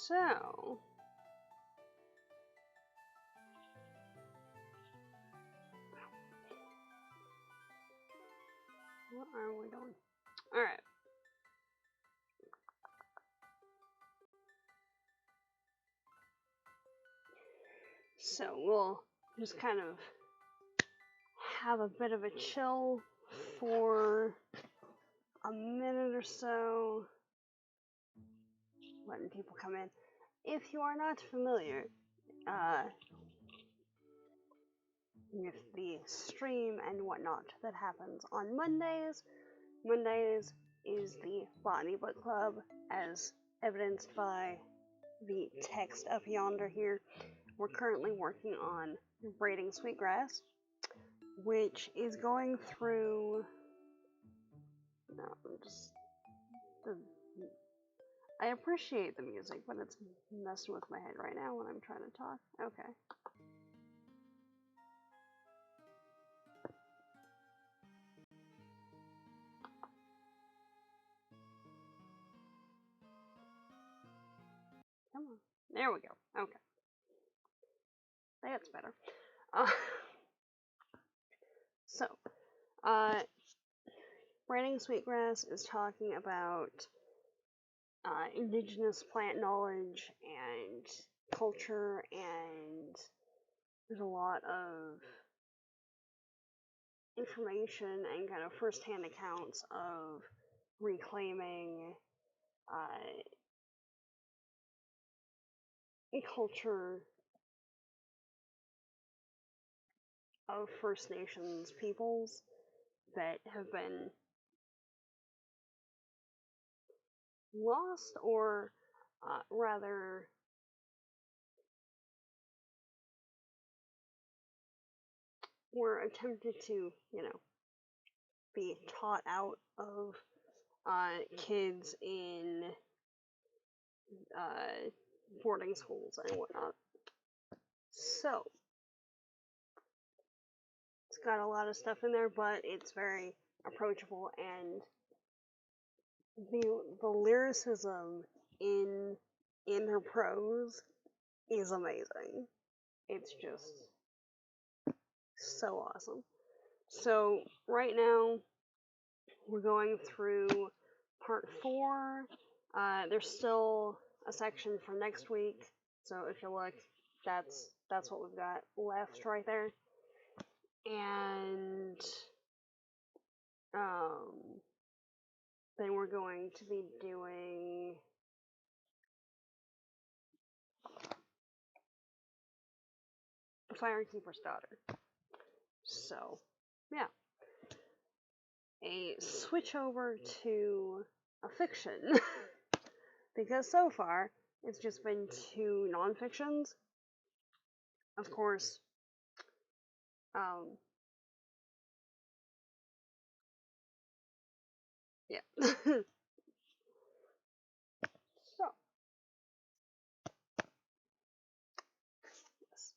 So, what are we doing? Alright. So, we'll just kind of have a bit of a chill for a minute or so, letting people come in. If you are not familiar with the stream and whatnot that happens on Mondays, Mondays is the Botany Book Club, as evidenced by the text up yonder here. We're currently working on Braiding Sweetgrass, which is going through... No, I appreciate the music, but it's messing with my head right now when I'm trying to talk. Okay. Come on. There we go. Okay. That's better. So, Braiding Sweetgrass is talking about indigenous plant knowledge and culture, and there's a lot of information and kind of first-hand accounts of reclaiming culture of First Nations peoples that have been lost, or rather were attempted to, be taught out of kids in boarding schools and whatnot. So, it's got a lot of stuff in there, but it's very approachable, and the lyricism in her prose is amazing. It's just so awesome. So right now we're going through part 4. There's still a section for next week, so if you look, that's what we've got left right there. And then we're going to be doing Firekeeper's Daughter. So, yeah. A switch over to a fiction. Because so far, it's just been 2 non-fictions. Of course, yeah. So, yes.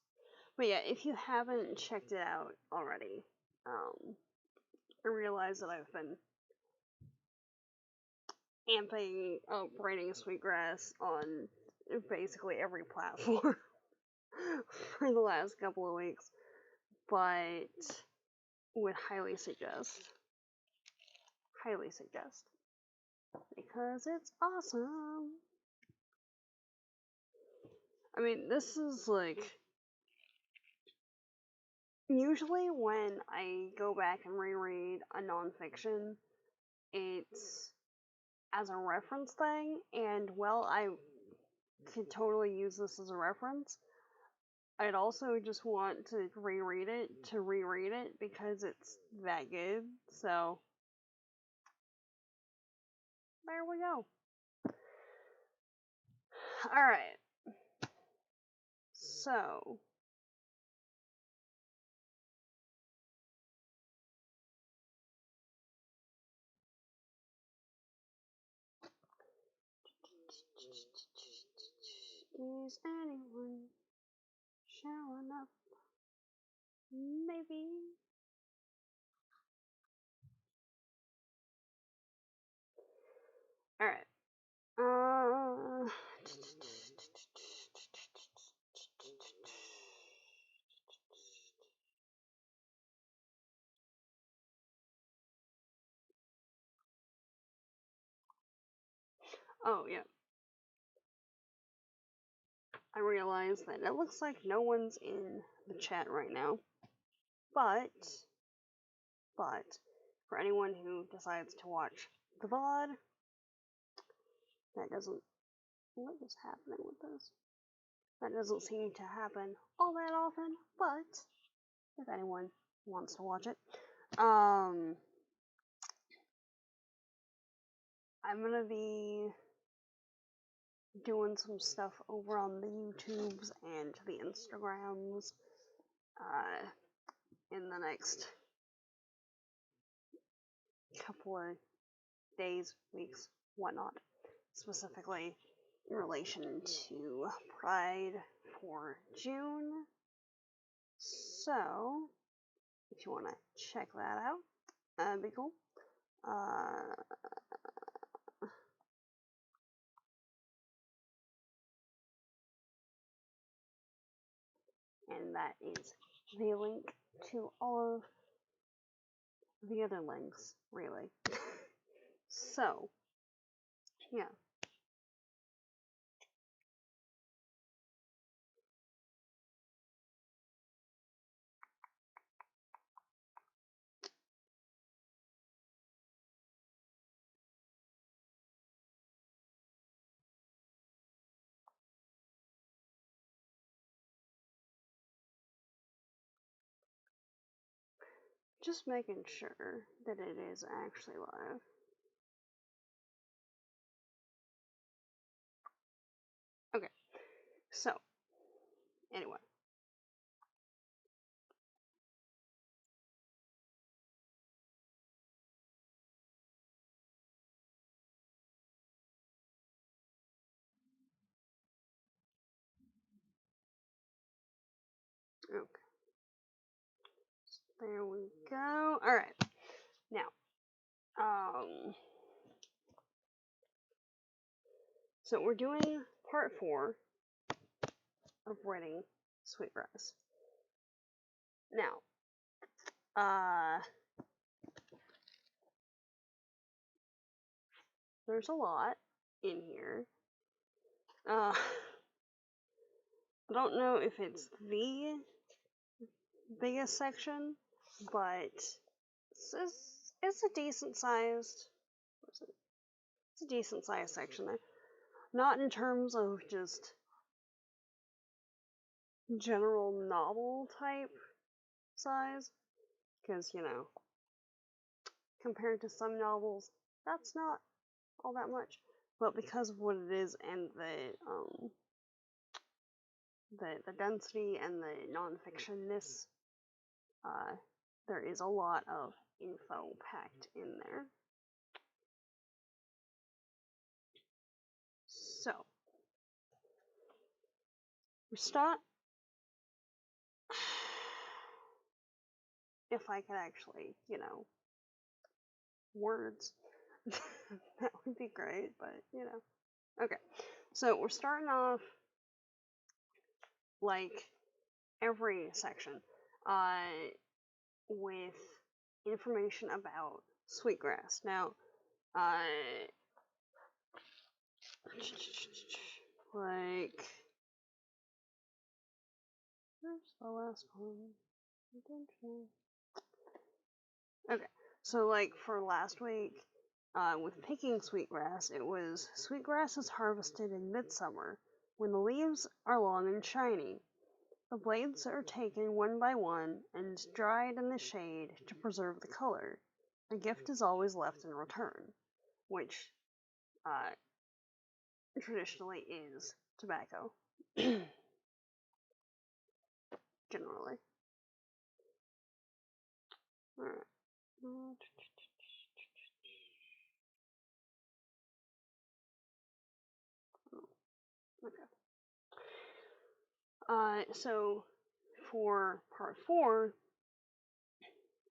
But yeah, if you haven't checked it out already, I realize that I've been amping up Braiding Sweetgrass on basically every platform for the last couple of weeks, but would highly suggest, because it's awesome. I mean, this is like, usually when I go back and reread a nonfiction, it's as a reference thing, and well, I could totally use this as a reference. I'd also just want to reread it because it's that good. So there we go. Alright. So is anyone showing up? Maybe. Alright. Oh, yeah. I realize that it looks like no one's in the chat right now. But, for anyone who decides to watch the VOD, that doesn't, what is happening with this? That doesn't seem to happen all that often, but if anyone wants to watch it, I'm gonna be doing some stuff over on the YouTubes and the Instagrams, in the next couple of days, weeks, whatnot, specifically in relation to Pride for June. So, if you want to check that out, that'd be cool. And that is the link to all of the other links, really. So, yeah. Just making sure that it is actually live. Okay, so, anyway. Okay. There we go. Alright. Now, so we're doing part 4 of Braiding Sweetgrass. Now, there's a lot in here. I don't know if it's the biggest section, but it's a decent sized. It's a decent sized section there. Not in terms of just general novel type size, because compared to some novels, that's not all that much. But because of what it is and the density and the non-fictionness, there is a lot of info packed in there. So, we start. If I could actually, words, that would be great, but, Okay, so we're starting off like every section with information about Sweetgrass. Now, like, where's the last one? Okay, so like for last week, with picking sweetgrass, it was sweetgrass is harvested in midsummer when the leaves are long and shiny. The blades are taken one by one and dried in the shade to preserve the color. A gift is always left in return, which traditionally is tobacco. Generally. Alright. Okay. So for part 4,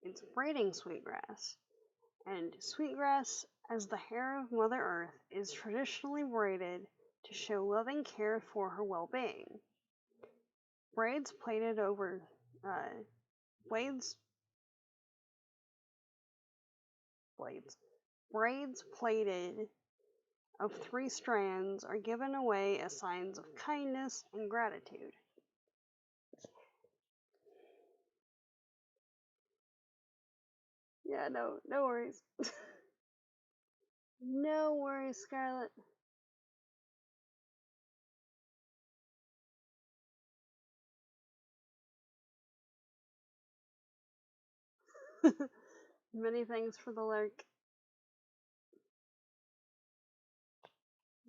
it's braiding sweetgrass. And sweetgrass, as the hair of Mother Earth, is traditionally braided to show loving care for her well-being. Braids plaited over braids plaited of 3 strands are given away as signs of kindness and gratitude. Yeah, no worries. No worries, Scarlett. Many thanks for the lurk.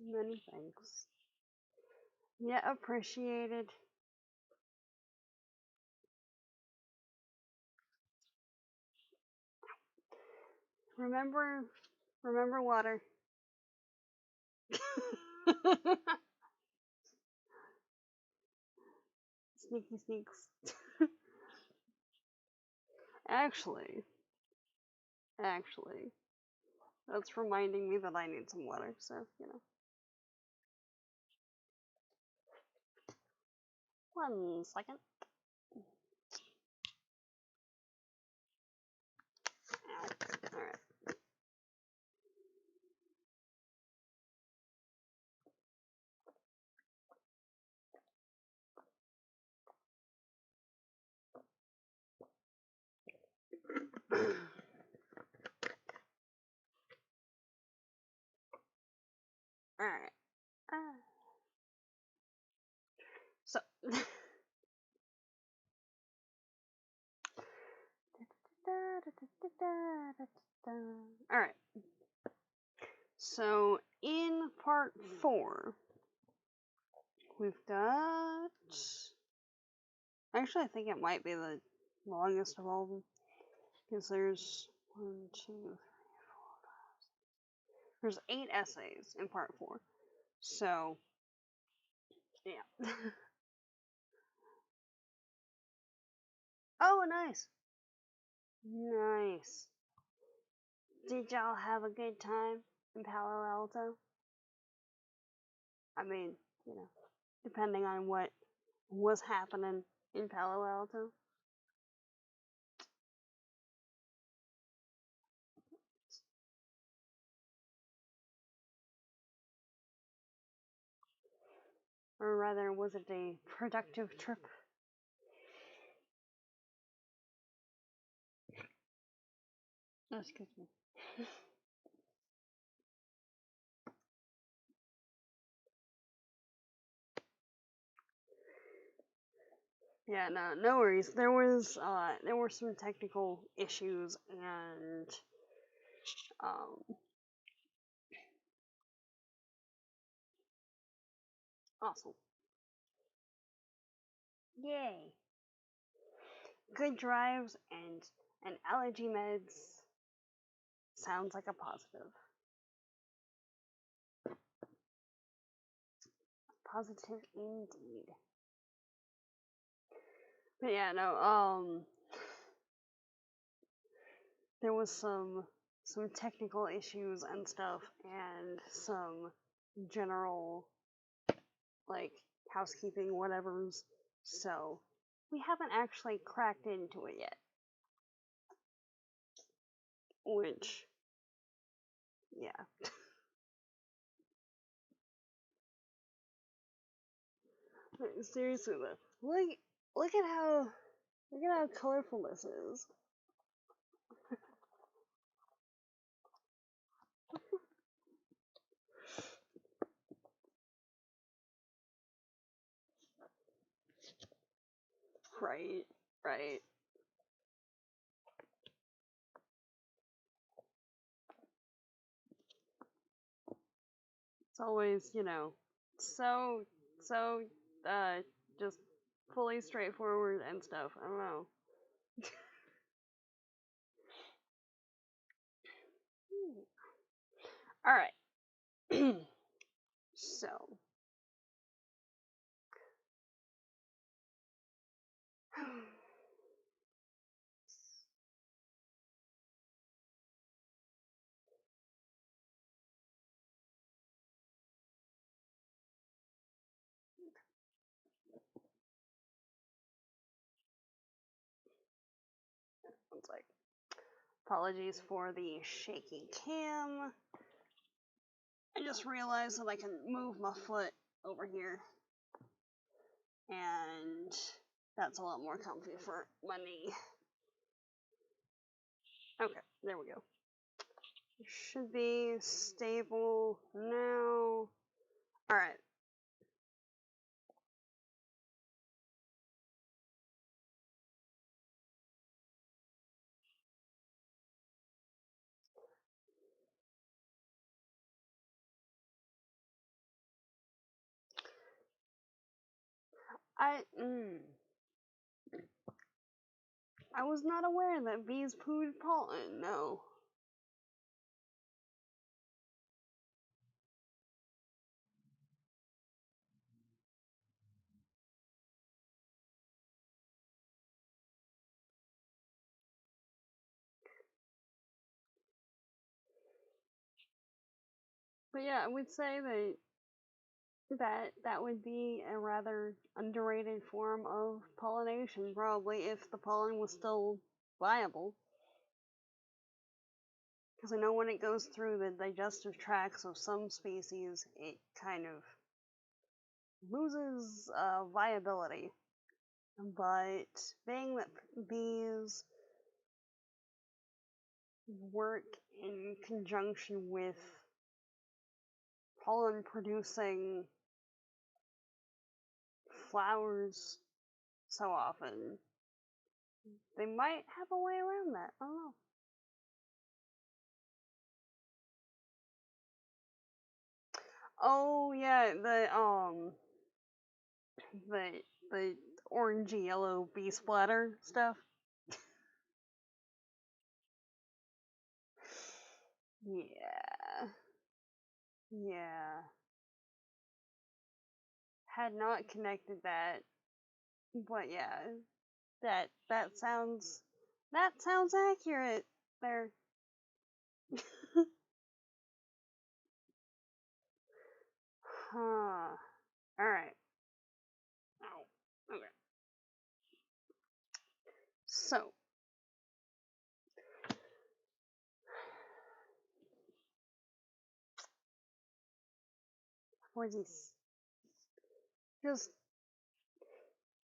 Many thanks. Yeah, appreciated. Remember water. Sneaky sneaks. Actually, that's reminding me that I need some water, so, you know. 1 second. Ow. Alright. Alright. So. Alright. So, in part 4, we've got... Actually, I think it might be the longest of all of them. Because there's 1, 2, 3, 4, 5. There's 8 essays in part 4. So, yeah. Oh, nice. Nice. Did y'all have a good time in Palo Alto? I mean, you know, depending on what was happening in Palo Alto. Or rather, was it a productive trip? Excuse me. Yeah, no worries. There were some technical issues and awesome. Yay. Good drives and allergy meds. Sounds like a positive. Positive indeed. But yeah, no, there was some technical issues and stuff and some general like housekeeping whatevers. So we haven't actually cracked into it yet. Which yeah. Seriously though. Look at how colorful this is. Right. It's always, you know, so just fully straightforward and stuff. I don't know. Alright. So it's like apologies for the shaky cam. I just realized that I can move my foot over here, and that's a lot more comfy for my knee. Okay, there we go. Should be stable now. Alright. I was not aware that bees pooed pollen, no. But yeah, I would say that would be a rather underrated form of pollination, probably, if the pollen was still viable. Because I know when it goes through the digestive tracts of some species, it kind of loses viability. But being that bees work in conjunction with pollen producing flowers so often, they might have a way around that. I don't know. Oh yeah, the orangey yellow bee splatter stuff. Yeah. Yeah. Had not connected that, but yeah, that sounds accurate there. Huh. Alright. Oh, okay. So, for these, just,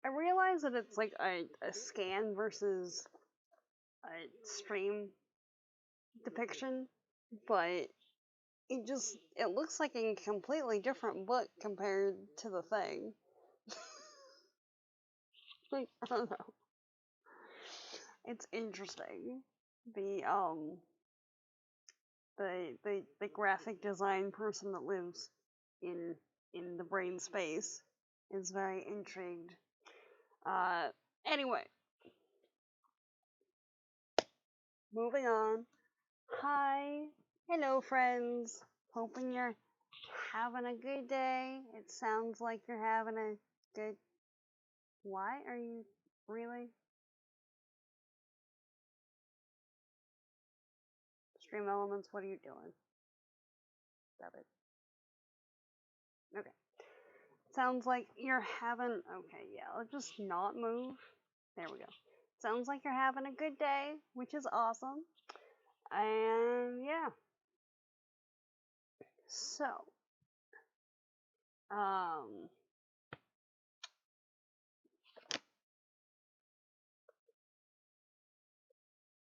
I realize that it's like a scan versus a stream depiction, but it looks like a completely different book compared to the thing. Like, I don't know. It's interesting. The the graphic design person that lives in the brain space is very intrigued. Anyway, moving on. Hi, hello friends. Hoping you're having a good day. It sounds like you're having a good. Why are you really? Stream Elements, what are you doing? Stop it. Okay. Sounds like you're having. Okay, yeah, I'll just not move. There we go. Sounds like you're having a good day, which is awesome. And yeah. So, um,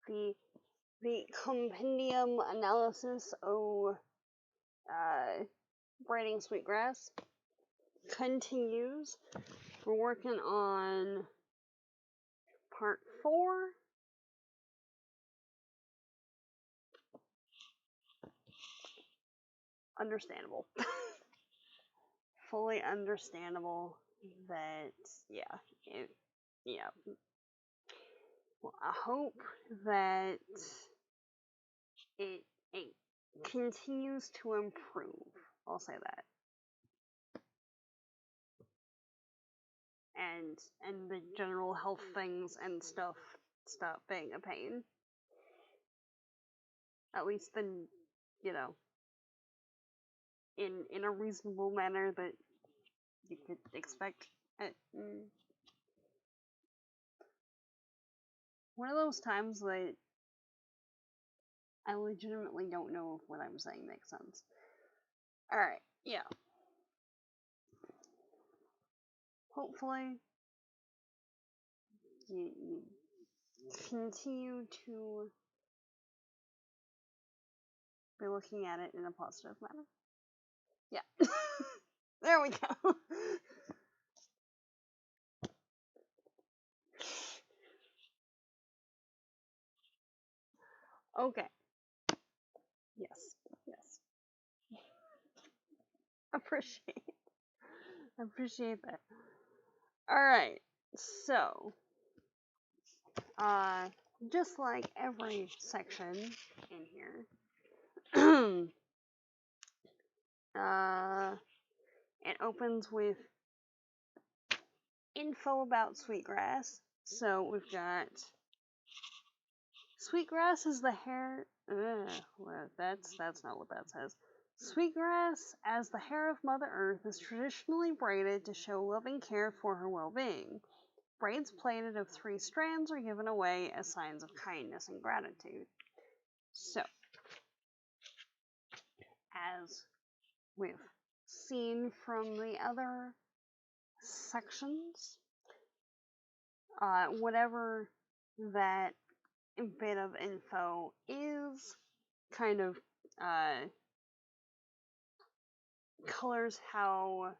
the compendium analysis of Braiding Sweetgrass continues. We're working on part 4. Understandable. Fully understandable that, yeah. Well, I hope that it continues to improve. I'll say that. And the general health things and stuff stop being a pain. At least in, you know, in a reasonable manner that you could expect. One of those times that I legitimately don't know if what I'm saying makes sense. Alright, yeah. Hopefully, you continue to be looking at it in a positive manner. Yeah. There we go. Okay. Yes. Yes. Appreciate that. Alright. So, just like every section in here, it opens with info about Sweetgrass. So we've got Sweetgrass is the hair. Well, that's not what that says. Sweetgrass, as the hair of Mother Earth, is traditionally braided to show loving care for her well-being. Braids plaited of 3 strands are given away as signs of kindness and gratitude. So, as we've seen from the other sections, whatever that bit of info is kind of colors how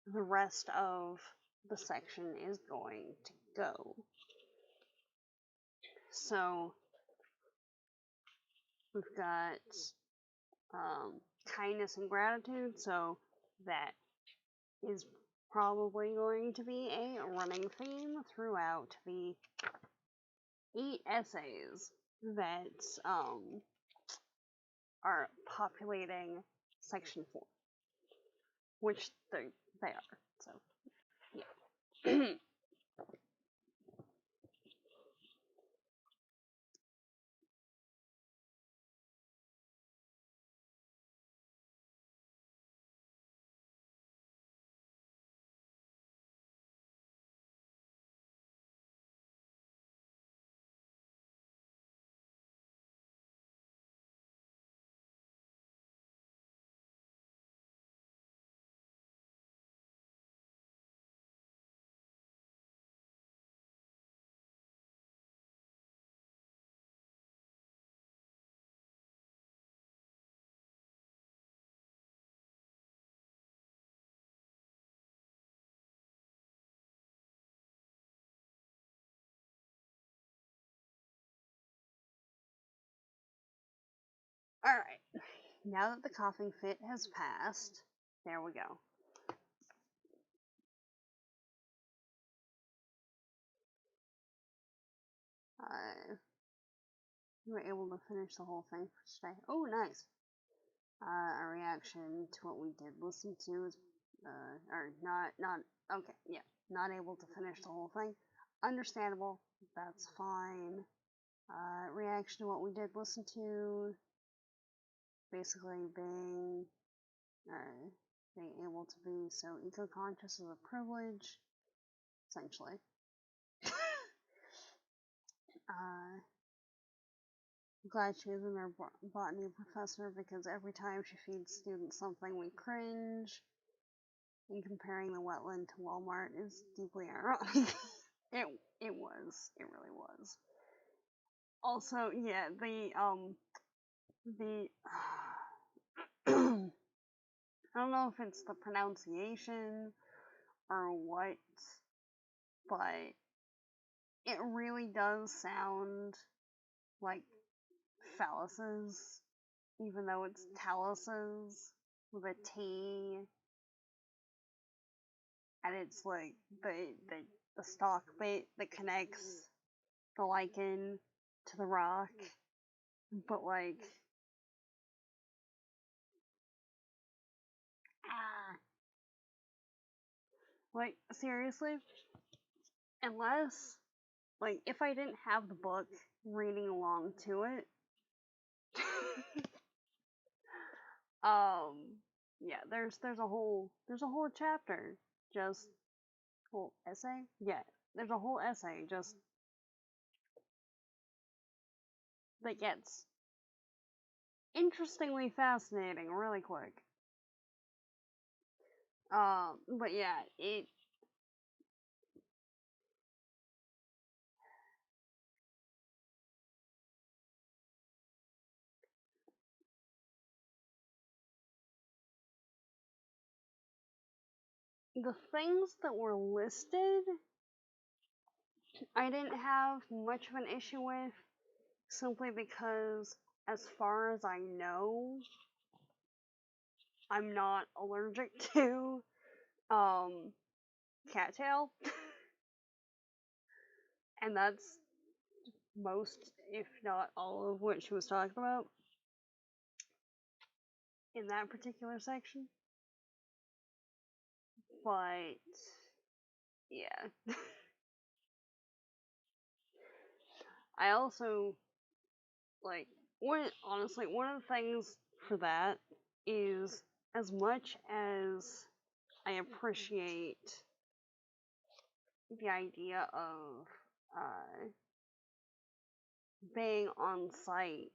the rest of the section is going to go. So we've got kindness and gratitude, so that is probably going to be a running theme throughout the 8 essays that are populating section 4, which they are. So yeah. Alright, now that the coughing fit has passed, there we go. You were able to finish the whole thing for today. Oh, nice. A reaction to what we did listen to is, or not, okay, yeah, not able to finish the whole thing. Understandable, that's fine. Reaction to what we did listen to, basically being able to be so eco-conscious is a privilege, essentially. I'm glad she isn't our botany professor because every time she feeds students something we cringe. And comparing the wetland to Walmart is deeply ironic. It really was. Also, yeah, the I don't know if it's the pronunciation or what, but it really does sound like phalluses, even though it's taluses with a T, and it's like the stalk bit that connects the lichen to the rock, but like, like seriously, unless, like, if I didn't have the book reading along to it, yeah, there's a whole chapter, just whole essay, yeah, there's a whole essay just that gets interestingly fascinating really quick. But yeah, the things that were listed, I didn't have much of an issue with, simply because, as far as I know, I'm not allergic to, cattail, and that's most, if not all, of what she was talking about in that particular section. But yeah, I also honestly, one of the things for that is, as much as I appreciate the idea of being on site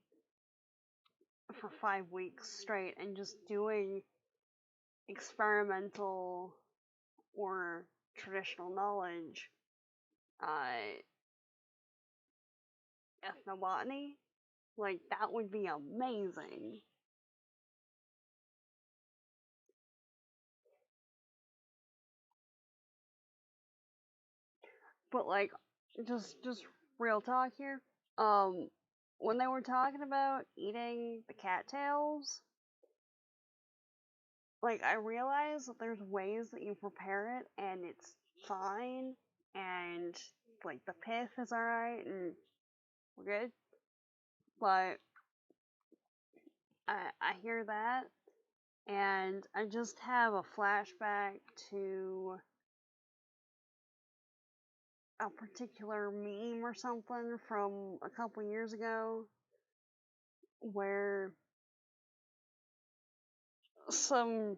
for 5 weeks straight and just doing experimental or traditional knowledge, ethnobotany, like, that would be amazing. But like, just real talk here. When they were talking about eating the cattails, like, I realize that there's ways that you prepare it and it's fine, and like the pith is alright and we're good. But I hear that, and I just have a flashback to a particular meme or something from a couple years ago where some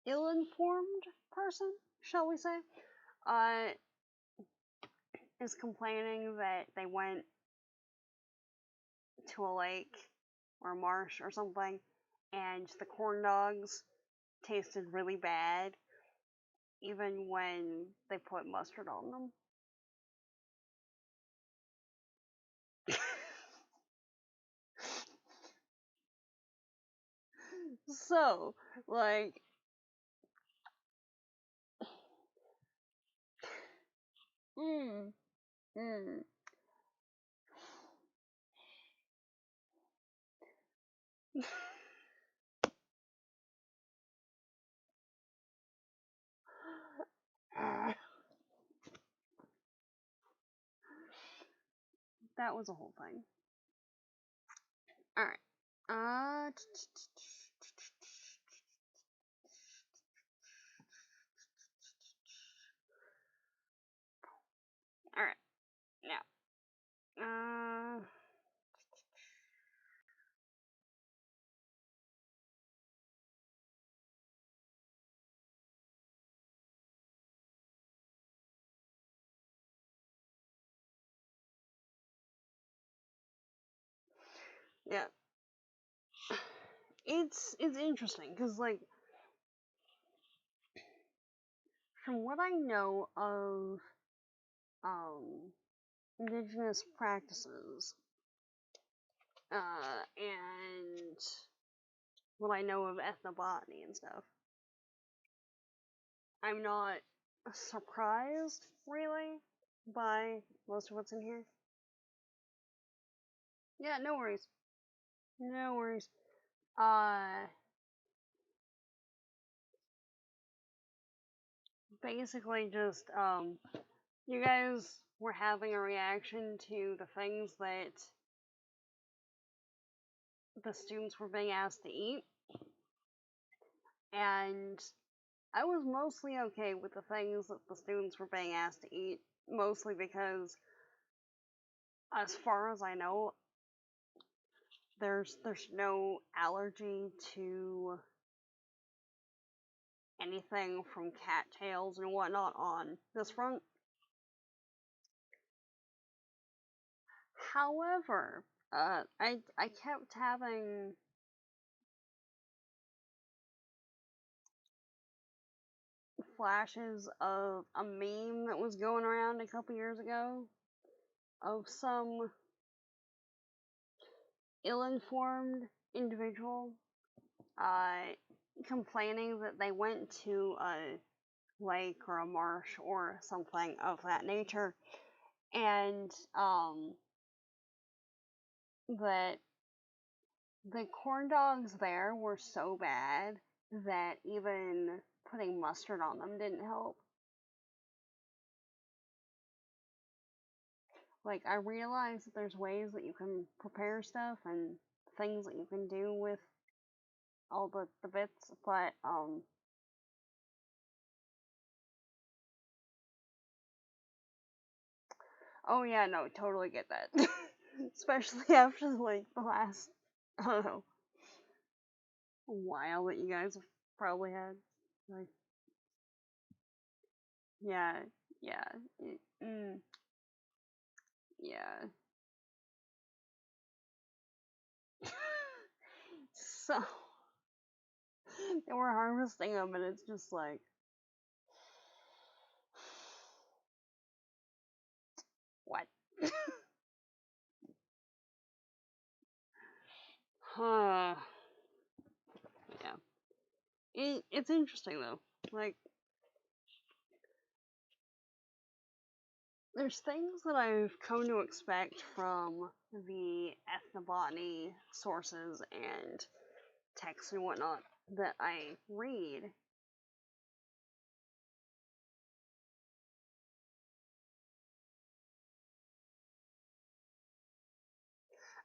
ill-informed person, shall we say, uh, is complaining that they went to a lake or a marsh or something, and the corn dogs tasted really bad, even when they put mustard on them. So, like, mm, mm. That was a whole thing. Alright. Alright. Now. Yeah. It's interesting, because, like, from what I know of, indigenous practices, and what I know of ethnobotany and stuff, I'm not surprised, really, by most of what's in here. Yeah, no worries. No worries. Basically just, you guys were having a reaction to the things that the students were being asked to eat, and I was mostly okay with the things that the students were being asked to eat, mostly because, as far as I know, there's no allergy to anything from cattails and whatnot on this front. However, I kept having flashes of a meme that was going around a couple years ago of some ill-informed individual uh, complaining that they went to a lake or a marsh or something of that nature, and that the corn dogs there were so bad that even putting mustard on them didn't help. Like, I realize that there's ways that you can prepare stuff and things that you can do with all the bits, but oh yeah, no, totally get that. Especially after like the last, I don't know, while that you guys have probably had. Like, yeah, yeah, yeah. So they were harvesting them, and it's just like, what? Huh. Yeah. It's interesting though. Like, there's things that I've come to expect from the ethnobotany sources and texts and whatnot that I read.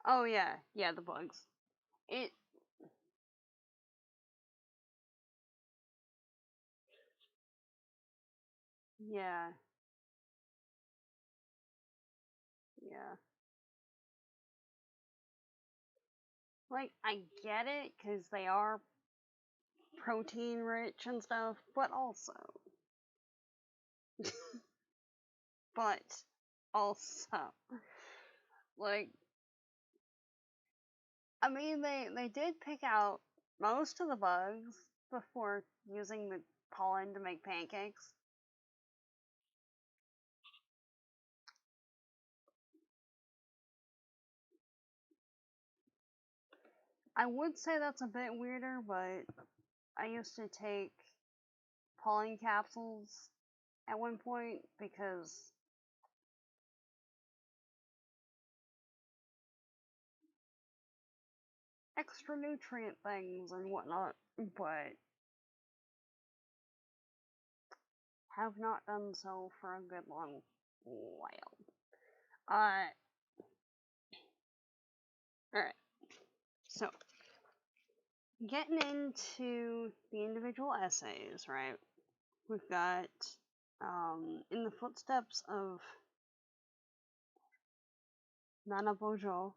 Oh yeah, yeah, the bugs. It, yeah, yeah. Like, I get it, because they are protein rich and stuff, but also, but also, like, I mean, they did pick out most of the bugs before using the pollen to make pancakes. I would say that's a bit weirder, but I used to take pollen capsules at one point because extra nutrient things and whatnot, but have not done so for a good long while. Alright, so getting into the individual essays, right? We've got In the Footsteps of Nana Bojo,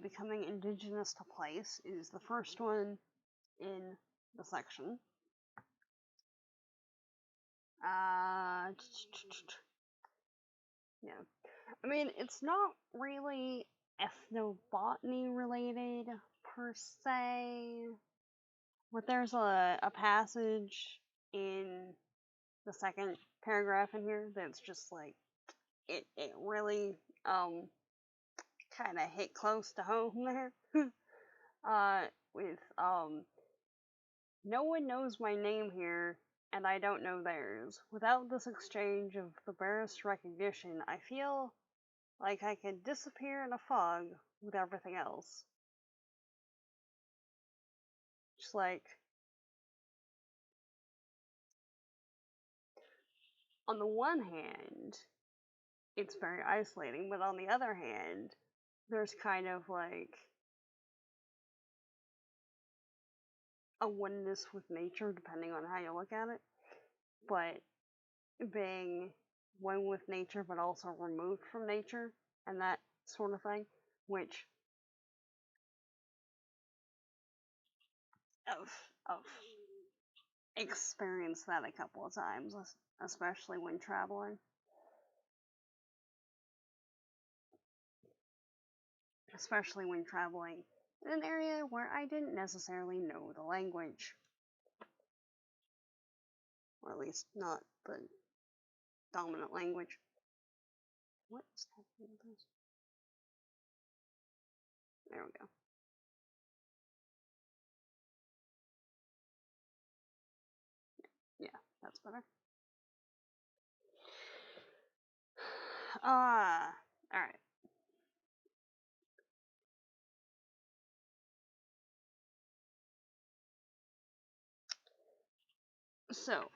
Becoming Indigenous to Place is the first one in the section. Yeah. I mean, it's not really ethnobotany related per se, but there's a passage in the second paragraph in here that's just like, it really kind of hit close to home there. With no one knows my name here, and I don't know theirs. Without this exchange of the barest recognition, I feel like I could disappear in a fog with everything else. Just like, on the one hand, it's very isolating, but on the other hand, there's kind of like a oneness with nature, depending on how you look at it. But being one with nature, but also removed from nature, and that sort of thing, which I've experienced that a couple of times, especially when traveling. especially when traveling in an area where I didn't necessarily know the language. Or at least not the dominant language. What is happening with this? There we go. Yeah, that's better. Alright. So,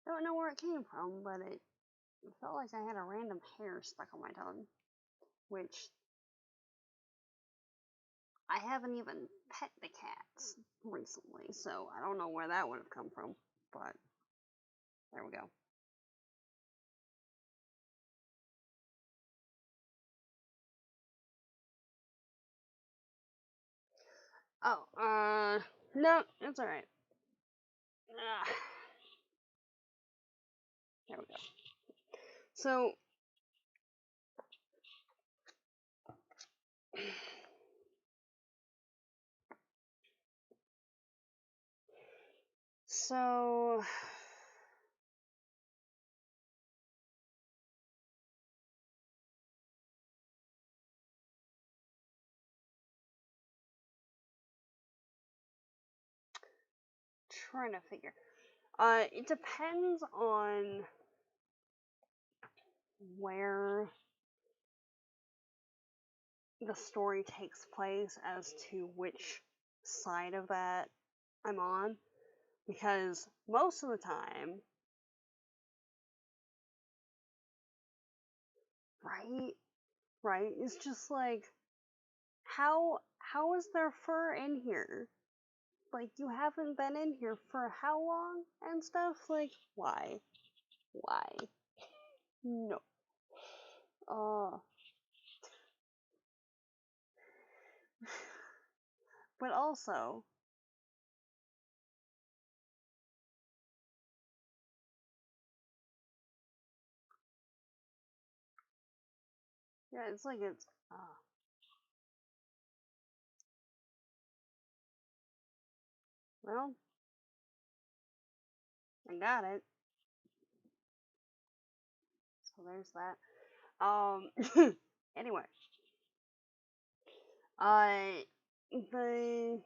don't know where it came from, but it felt like I had a random hair stuck on my tongue, which I haven't even pet the cats recently, so I don't know where that would have come from, but there we go. Oh, no, it's alright. There we go. So, so, trying to figure. It depends on where the story takes place as to which side of that I'm on, because most of the time, right, it's just like, how is there fur in here? Like, you haven't been in here for how long and stuff? Like, why? No. But also, yeah, it's like well, I got it. So there's that. Anyway, uh, the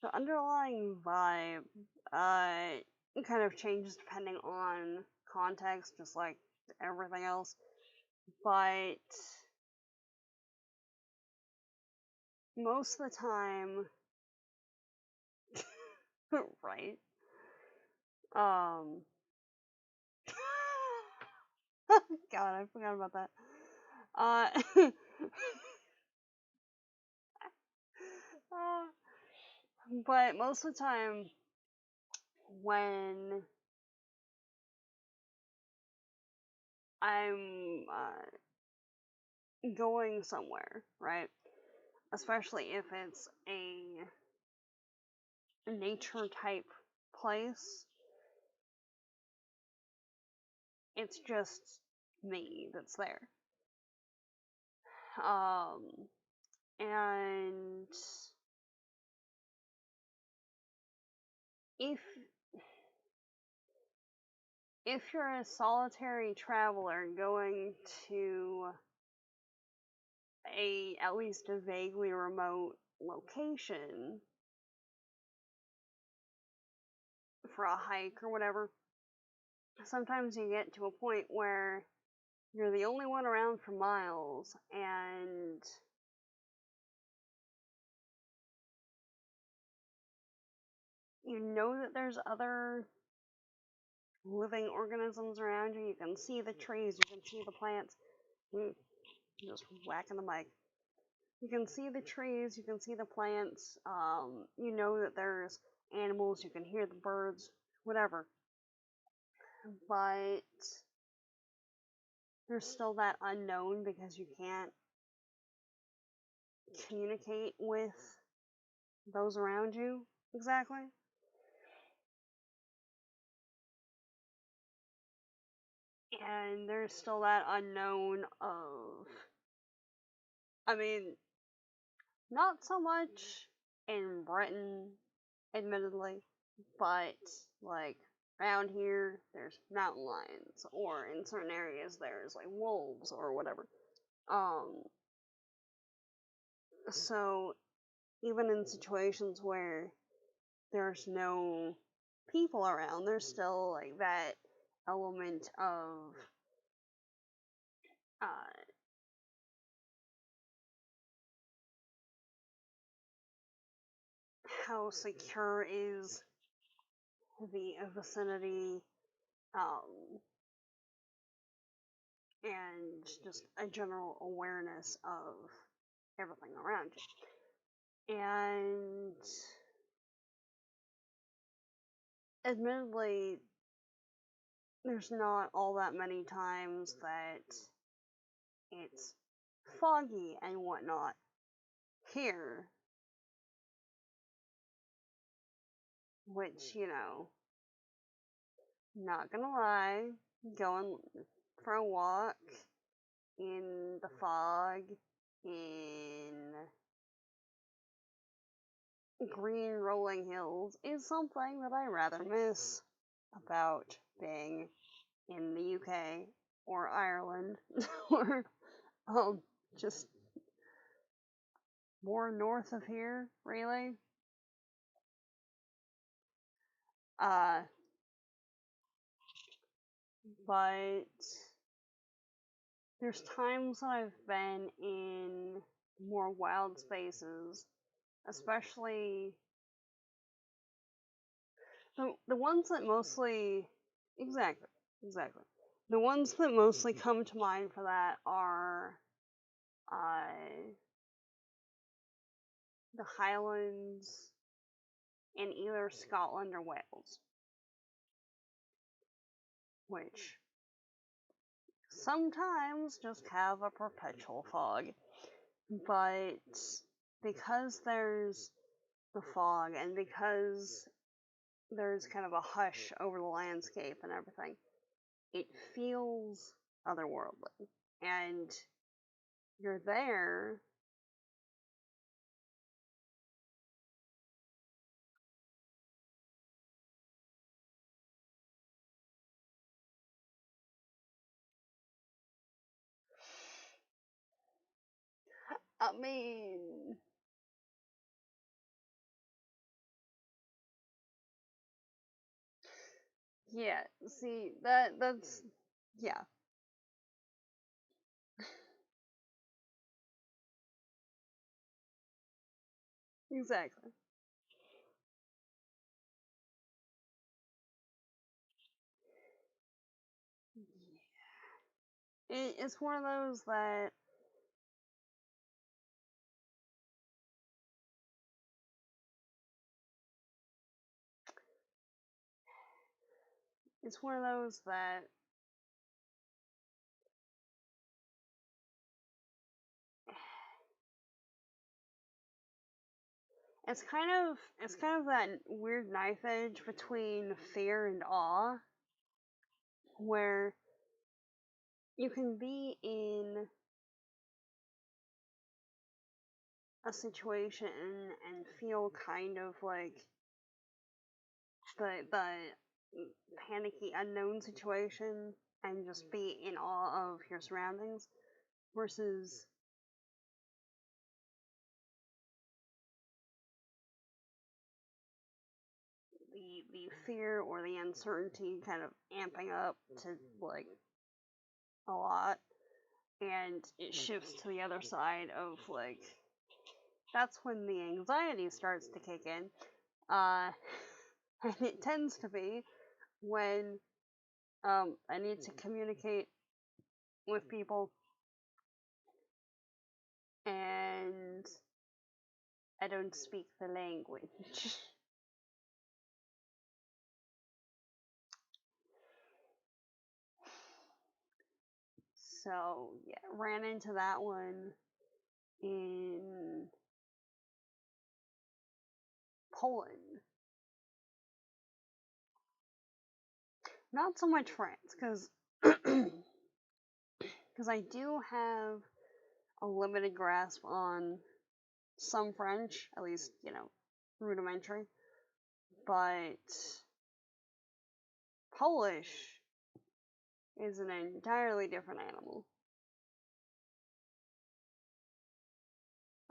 the underlying vibe, kind of changes depending on context, just like everything else. But most of the time, right? Um, God, I forgot about that. Uh, but most of the time, when I'm going somewhere, right? Especially if it's a nature type place, it's just me that's there. And if you're a solitary traveler going to at least a vaguely remote location for a hike or whatever, sometimes you get to a point where you're the only one around for miles, and you know that there's other living organisms around you. You can see the trees, you can see the plants. Just whacking the mic. You can see the trees, you can see the plants, you know that there's animals, you can hear the birds, whatever. But there's still that unknown because you can't communicate with those around you exactly. And there's still that unknown of, I mean, not so much in Britain, admittedly, but like around here, there's mountain lions, or in certain areas, there's like wolves or whatever. So even in situations where there's no people around, there's still like that element of uh, how secure is the vicinity, and just a general awareness of everything around you. And admittedly, there's not all that many times that it's foggy and whatnot here, which, not gonna lie, going for a walk in the fog in green rolling hills is something that I rather miss about being in the UK or Ireland or just more north of here, really. Uh, but there's times that I've been in more wild spaces, especially the ones that mostly, exactly, exactly. The ones that mostly come to mind for that are uh, the Highlands in either Scotland or Wales, which sometimes just have a perpetual fog. But because there's the fog and because there's kind of a hush over the landscape and everything, it feels otherworldly. And you're there. I mean, yeah, see, that's, yeah, exactly. It's one of those that it's one of those that it's kind of that weird knife edge between fear and awe, where you can be in a situation and feel kind of like the panicky unknown situation and just be in awe of your surroundings, versus the fear or the uncertainty kind of amping up to like a lot, and it shifts to the other side of like that's when the anxiety starts to kick in, uh and it tends to be when I need to communicate with people and I don't speak the language. So yeah, ran into that one in Poland. Not so much France, because I do have a limited grasp on some French, at least, rudimentary. But Polish is an entirely different animal.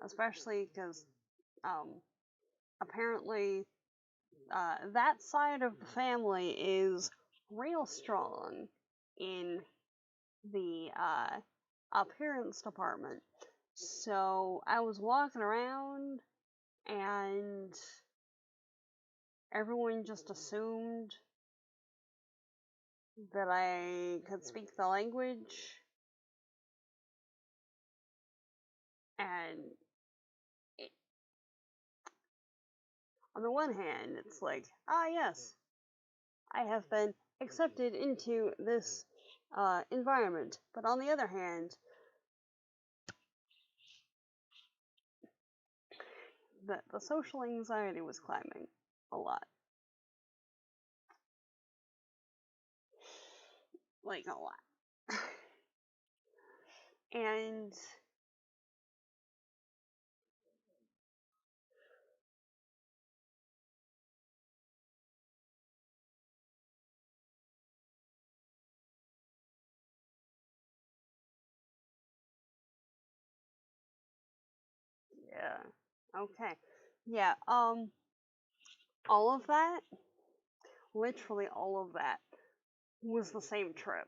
Especially because, apparently, that side of the family is real strong in the appearance department. So I was walking around and everyone just assumed that I could speak the language. And on the one hand, it's like, yes, I have been accepted into this environment. But on the other hand, the social anxiety was climbing a lot. Like, a lot. And yeah. Okay. Yeah, all of that, literally all of that, was the same trip.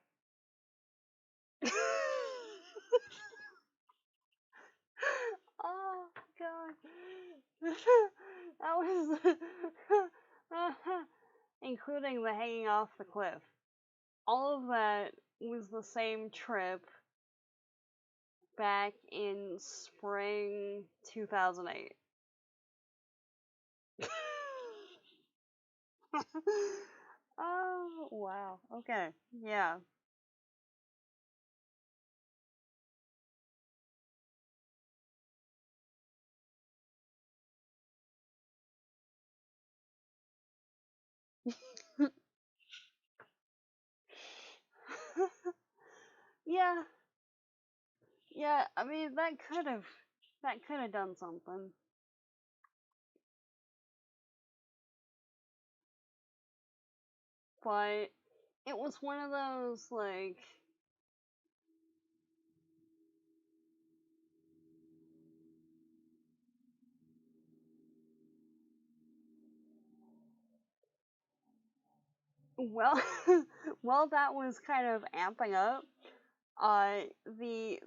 Oh, God. That was... including the hanging off the cliff. All of that was the same trip back in spring 2008. Oh, wow. Okay. Yeah. Yeah. Yeah, I mean, that could have done something. But it was one of those, like, well, while that was kind of amping up, the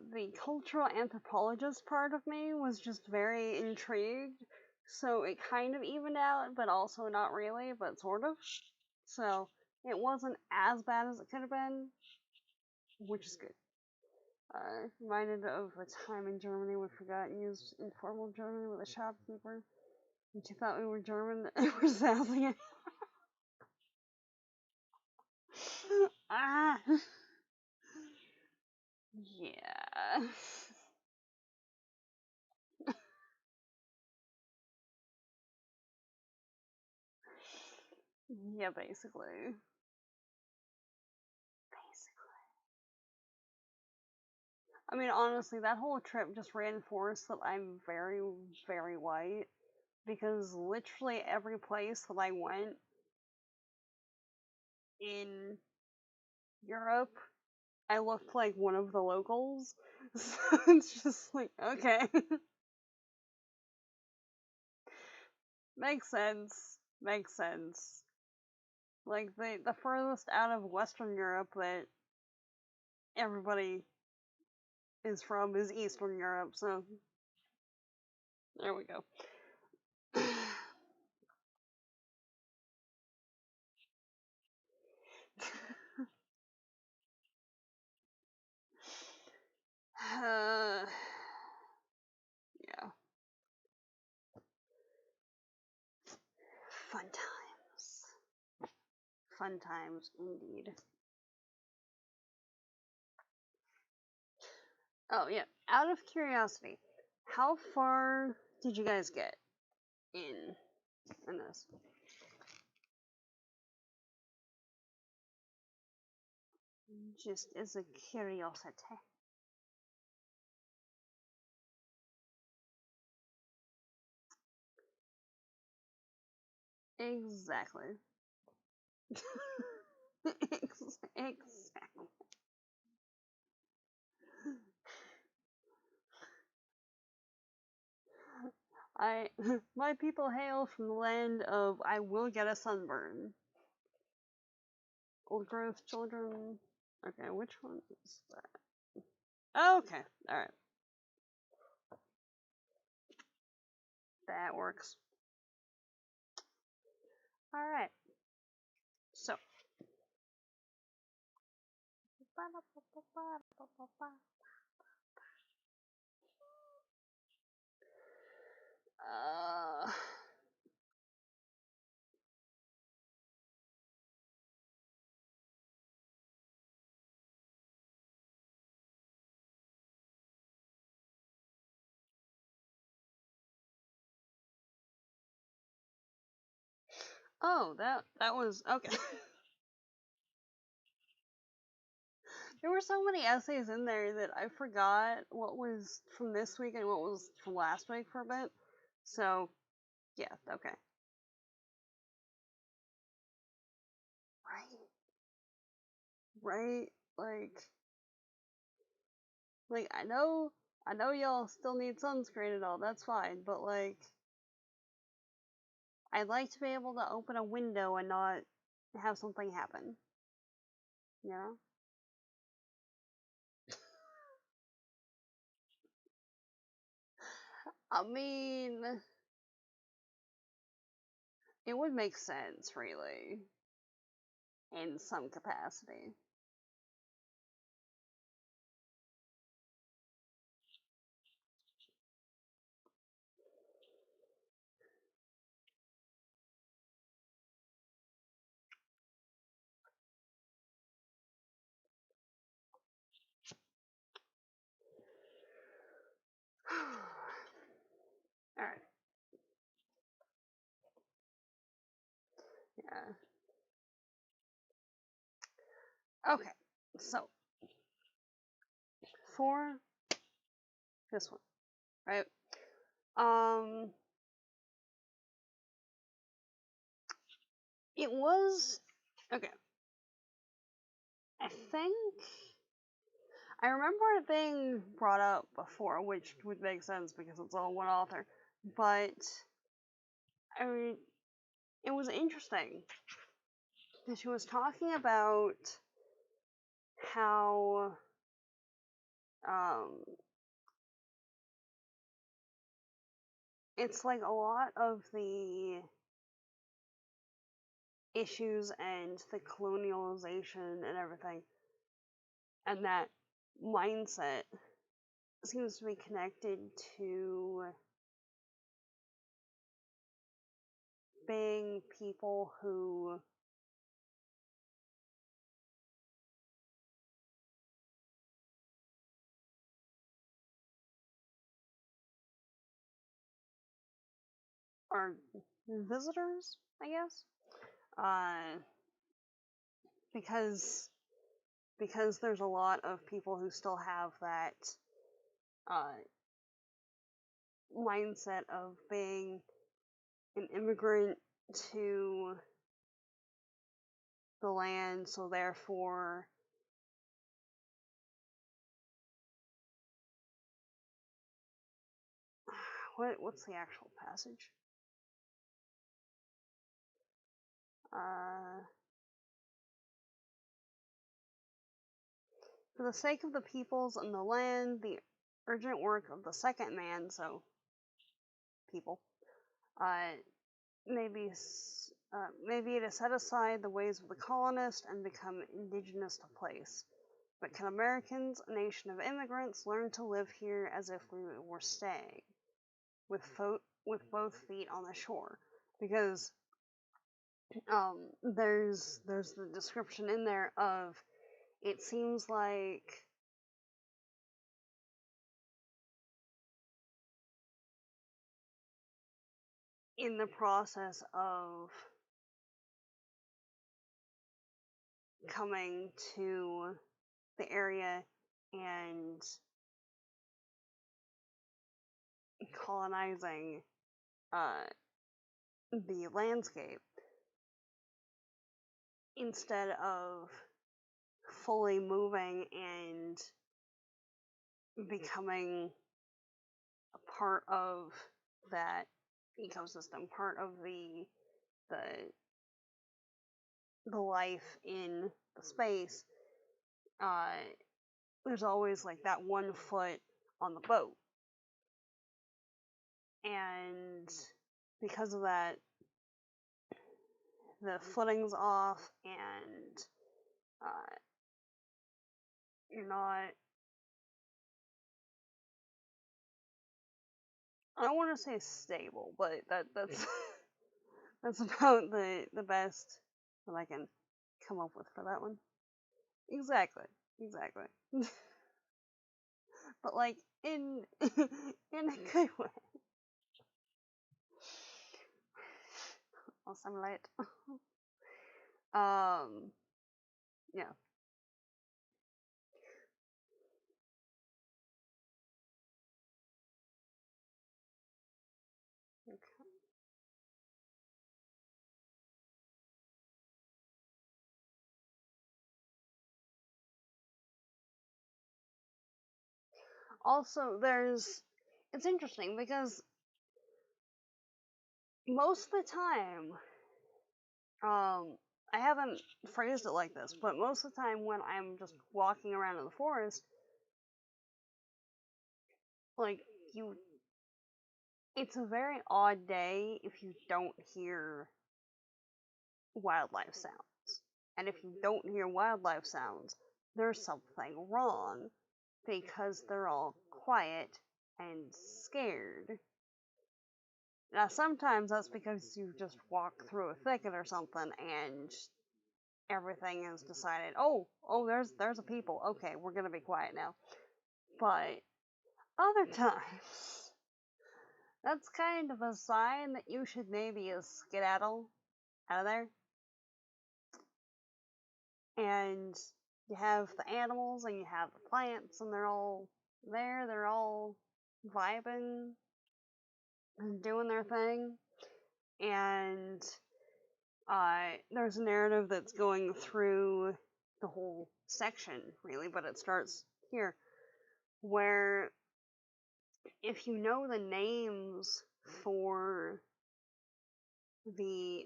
cultural anthropologist part of me was just very intrigued, so it kind of evened out, but also not really, but sort of. So it wasn't as bad as it could have been, which is good. Reminded of a time in Germany we forgot and used informal German with a shopkeeper, and she thought we were German and we're sassing it. Ah! Yeah. Yeah, basically. I mean, honestly, that whole trip just reinforced that I'm very, very white. Because literally every place that I went in Europe, I looked like one of the locals. So it's just like, okay. Makes sense. Makes sense. Like, the furthest out of Western Europe that everybody is from is Eastern Europe, so there we go. Yeah. Fun times. Fun times, indeed. Oh, yeah. Out of curiosity, How far did you guys get in this? Just as a curiosity. Exactly. Exactly. My people hail from the land of I will get a sunburn. Old growth children. Okay, which one is that? Oh, okay, alright. That works. Alright. So. Uh. Oh, that was okay. There were so many essays in there that I forgot what was from this week and what was from last week for a bit. So, yeah, okay. Right? Like I know y'all still need sunscreen and all, that's fine, but like I'd like to be able to open a window and not have something happen. You know? I mean, it would make sense, really, in some capacity. Alright. Yeah. Okay. So, for this one, right? It was okay. I think I remember it being brought up before, which would make sense because it's all one author. But I mean, it was interesting because she was talking about how um, it's like a lot of the issues and the colonialization and everything, and that mindset seems to be connected to being people who are visitors, I guess, uh, because there's a lot of people who still have that uh, mindset of being an immigrant to the land, so therefore what's the actual passage? For the sake of the peoples and the land, the urgent work of the second man, so people, uh, maybe to set aside the ways of the colonist and become indigenous to place. But can Americans, a nation of immigrants, learn to live here as if we were staying, with both feet on the shore? Because there's the description in there of it seems like in the process of coming to the area and colonizing the landscape, instead of fully moving and becoming a part of that ecosystem, part of the life in the space, there's always like that 1 foot on the boat. And because of that, the footing's off, and you're not, I don't want to say stable, but that's that's about the best that I can come up with for that one. Exactly. But like in in a good way. Also, I'm late. Yeah. Okay. Also, it's interesting because most of the time, I haven't phrased it like this, but most of the time when I'm just walking around in the forest, like, it's a very odd day if you don't hear wildlife sounds. And if you don't hear wildlife sounds, there's something wrong, because they're all quiet and scared. Now, sometimes that's because you just walk through a thicket or something and everything is decided, oh, there's a people. Okay, we're gonna be quiet now. But other times, that's kind of a sign that you should maybe skedaddle out of there. And you have the animals and you have the plants, and they're all there, they're all vibing and doing their thing. And there's a narrative that's going through the whole section, really, but it starts here, where if you know the names for the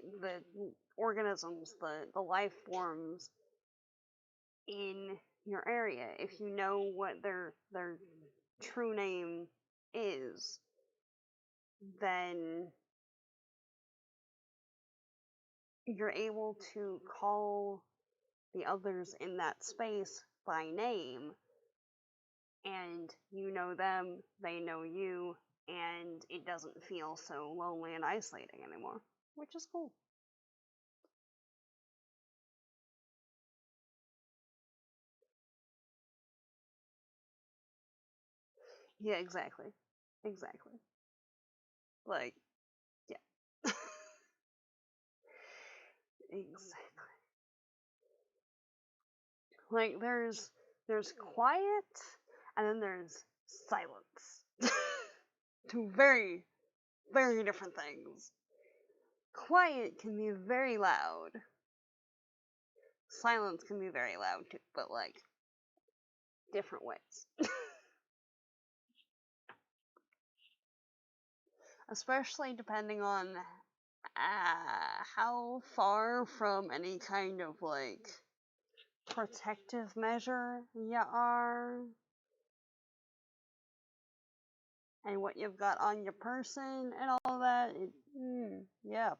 organisms, the life forms in your area, if you know what their true name is, then you're able to call the others in that space by name, and you know them, they know you, and it doesn't feel so lonely and isolating anymore, which is cool. Yeah, exactly. Like, yeah. Exactly. Like, there's quiet, and then there's silence. Two very, very different things. Quiet can be very loud. Silence can be very loud too, but like different ways. Especially depending on how far from any kind of like protective measure you are, and what you've got on your person and all that. Yeah,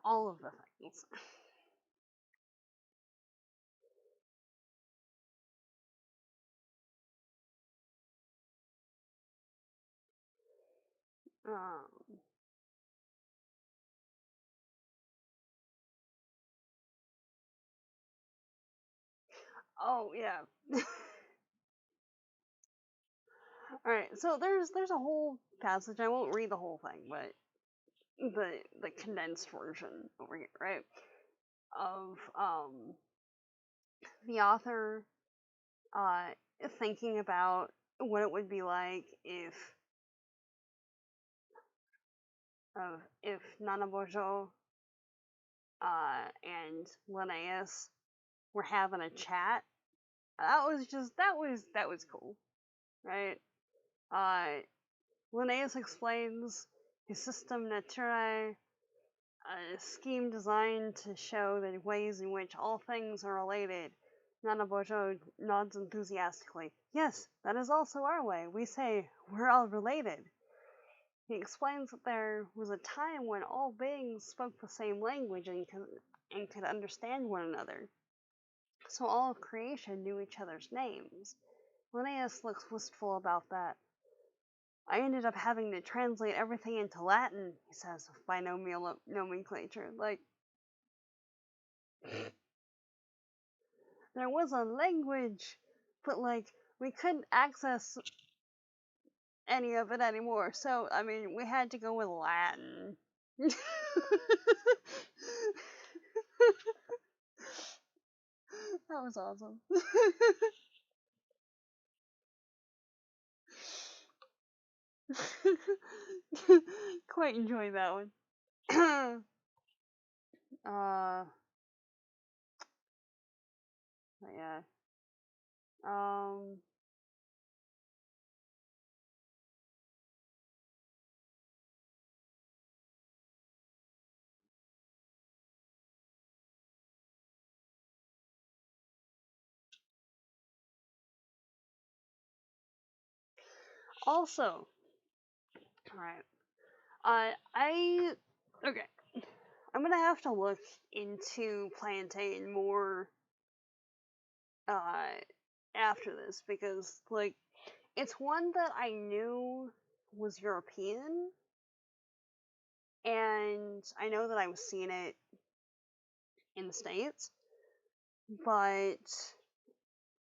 all of the things. Um, oh yeah. Alright, so there's a whole passage, I won't read the whole thing, but the condensed version over here, right? Of the author thinking about what it would be like if Nanabojo and Linnaeus were having a chat. That was cool, right? Linnaeus explains his system naturae, a scheme designed to show the ways in which all things are related. Nanabojo nods enthusiastically. Yes, that is also our way. We say we're all related. He explains that there was a time when all beings spoke the same language and could understand one another. So all of creation knew each other's names. Linnaeus looks wistful about that. I ended up having to translate everything into Latin, he says, with binomial nomenclature. Like, there was a language, but, like, we couldn't access any of it anymore. So, I mean, we had to go with Latin. That was awesome. Quite enjoyed that one. But yeah. Also, alright. Okay. I'm gonna have to look into Plantain more, after this, because, like, it's one that I knew was European, and I know that I was seeing it in the States, but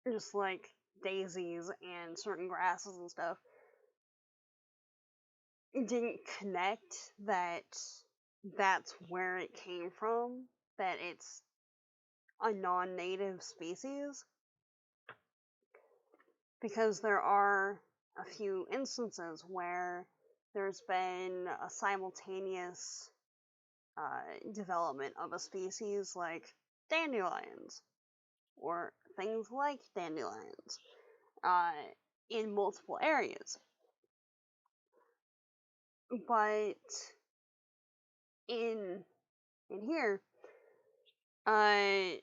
just like daisies and certain grasses and stuff, it didn't connect that that's where it came from, that it's a non-native species, because there are a few instances where there's been a simultaneous development of a species like dandelions, or things like dandelions, in multiple areas. But in here, because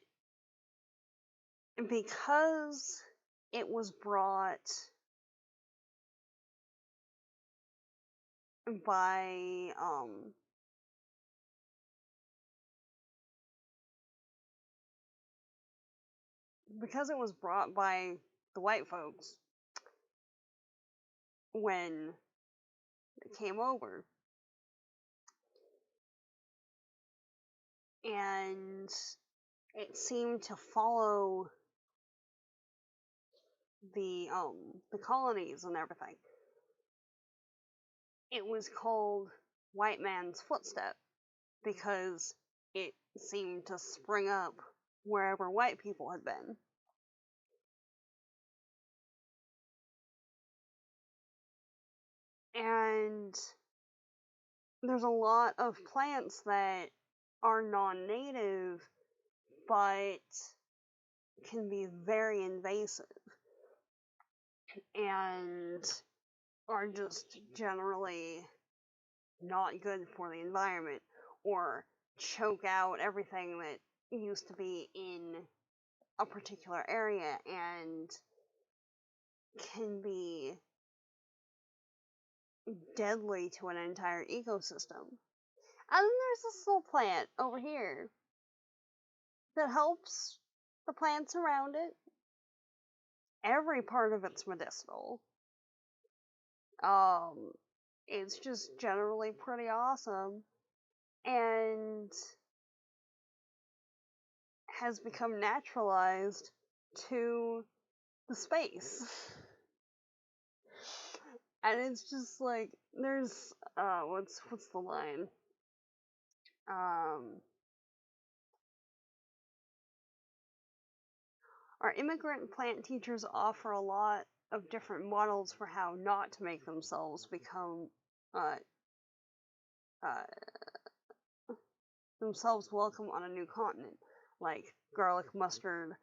it was brought by the white folks when it came over, and it seemed to follow the colonies and everything. It was called white man's footstep, because it seemed to spring up wherever white people had been. And there's a lot of plants that are non-native, but can be very invasive, and are just generally not good for the environment, or choke out everything that used to be in a particular area, and can be deadly to an entire ecosystem. And then there's this little plant over here that helps the plants around it. Every part of it's medicinal. It's just generally pretty awesome, and has become naturalized to the space. And it's just like, there's, what's the line? Our immigrant plant teachers offer a lot of different models for how not to make themselves become, uh, themselves welcome on a new continent, like garlic mustard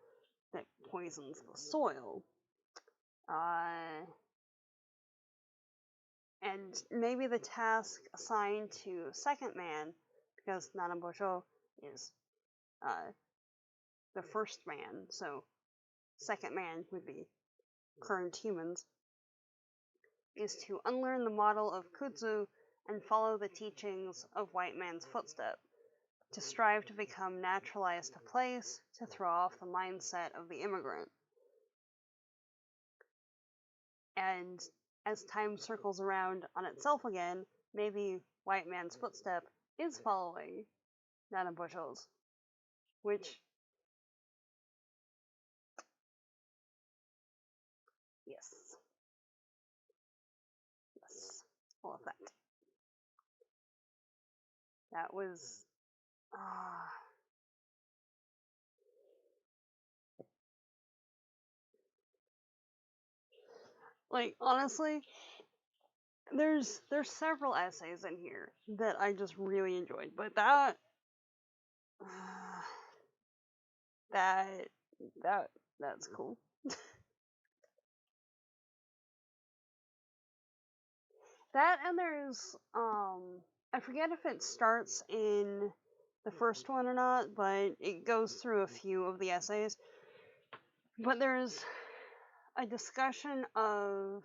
that poisons the soil. And maybe the task assigned to second man, because Nanabojo is the first man, so second man would be current humans, is to unlearn the model of Kutsu and follow the teachings of white man's footstep, to strive to become naturalized to place, to throw off the mindset of the immigrant. And as time circles around on itself again, maybe white man's footstep is following Nanabojo's, which, yes, all of that. That was, like, honestly, there's several essays in here that I just really enjoyed, but that's cool. That, and there's, I forget if it starts in the first one or not, but it goes through a few of the essays. But there's a discussion of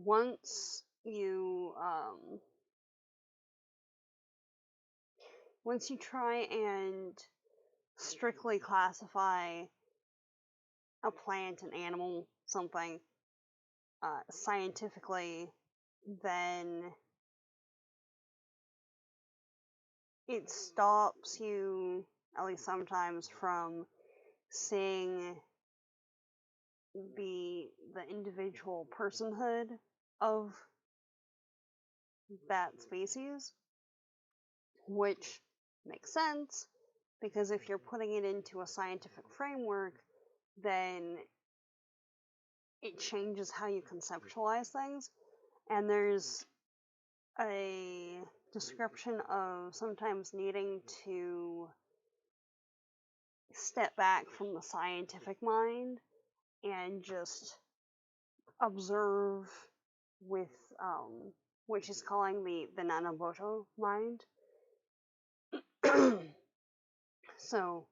once you try and strictly classify a plant, an animal, something, scientifically, then it stops you, at least sometimes, from seeing the individual personhood of that species, which makes sense, because if you're putting it into a scientific framework, then it changes how you conceptualize things. And there's a description of sometimes needing to step back from the scientific mind and just observe with, which is calling the Nanabojo mind. So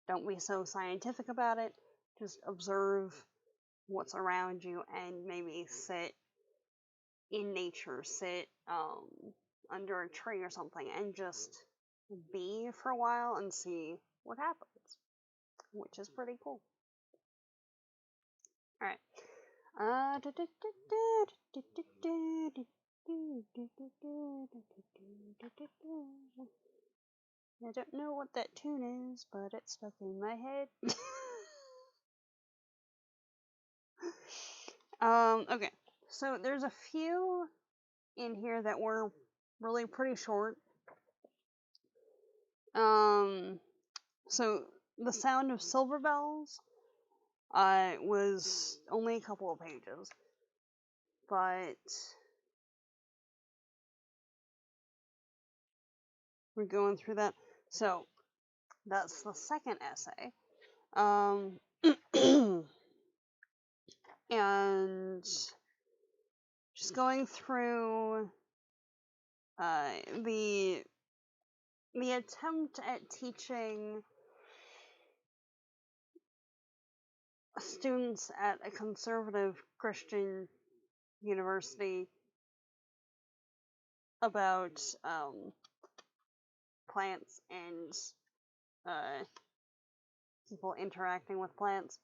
don't be so scientific about it, just observe what's around you and maybe sit in nature, sit under a tree or something, and just be for a while and see what happens, which is pretty cool. Alright. I don't know what that tune is, but it's stuck in my head. Okay. So there's a few in here that were really pretty short. So The Sound of Silver Bells was only a couple of pages, but we're going through that. So that's the second essay. And just going through the attempt at teaching students at a conservative Christian university about plants and people interacting with plants.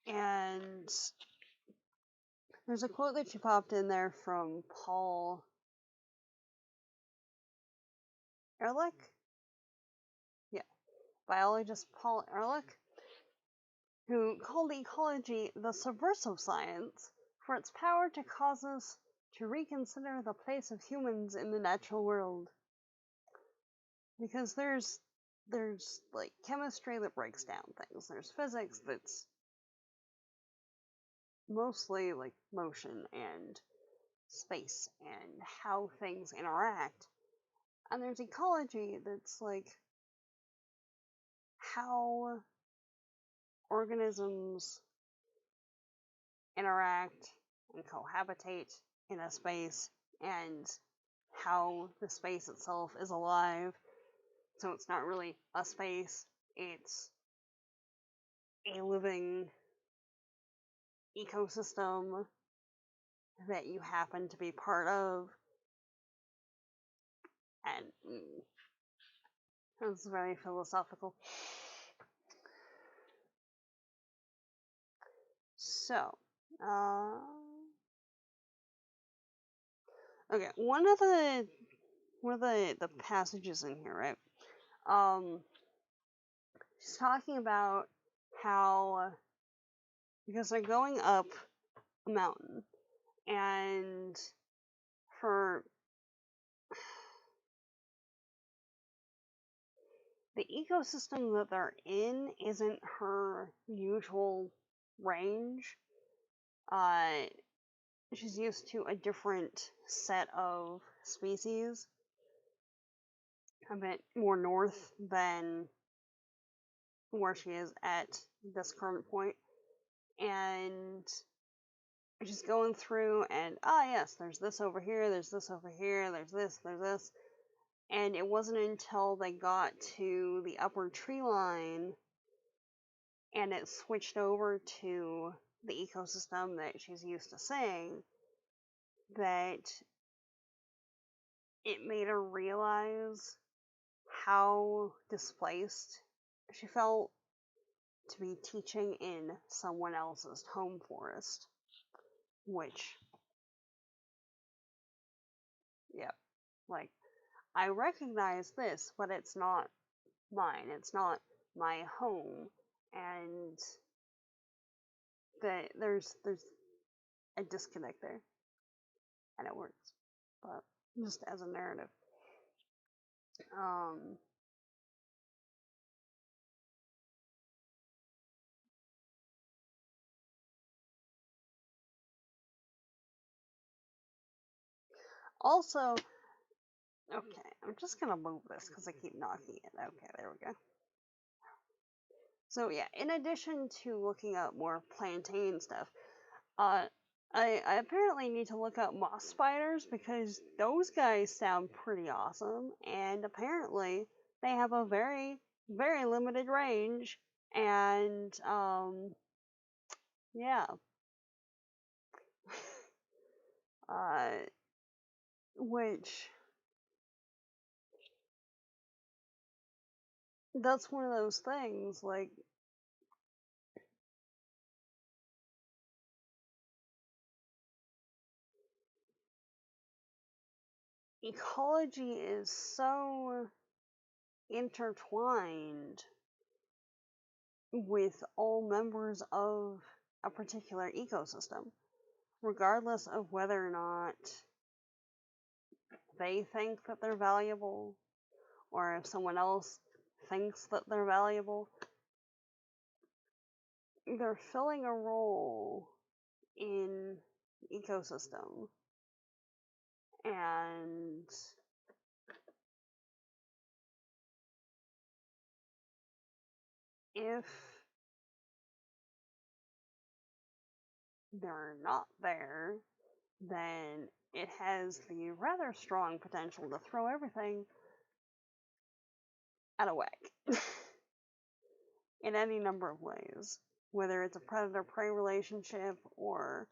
And there's a quote that she popped in there from Paul Ehrlich? Yeah, biologist Paul Ehrlich. who called ecology the subversive science for its power to cause us to reconsider the place of humans in the natural world. Because there's like chemistry that breaks down things. There's physics that's mostly like motion and space and how things interact. And there's ecology that's like how organisms interact and cohabitate in a space and how the space itself is alive. So it's not really a space, it's a living ecosystem that you happen to be part of. And it's very philosophical. So, okay, one of the passages in here, right? She's talking about how, because they're going up a mountain, and her the ecosystem that they're in isn't her usual range. She's used to a different set of species, a bit more north than where she is at this current point. And she's going through, and yes, there's this over here, there's this over here, there's this. And it wasn't until they got to the upper tree line and it switched over to the ecosystem that she's used to seeing that it made her realize how displaced she felt to be teaching in someone else's home forest. Which, yep, like, I recognize this, but it's not mine. It's not my home. And there's a disconnect there. And it works. But just as a narrative. Also, okay, I'm just gonna move this because I keep knocking it. Okay, there we go. So yeah, in addition to looking up more plantain stuff, I apparently need to look up moss spiders because those guys sound pretty awesome, and apparently they have a very, very limited range, and yeah. Which, that's one of those things, like, ecology is so intertwined with all members of a particular ecosystem, regardless of whether or not they think that they're valuable, or if someone else thinks that they're valuable. They're filling a role in the ecosystem. And if they're not there, then it has the rather strong potential to throw everything out of whack. In any number of ways. Whether it's a predator-prey relationship or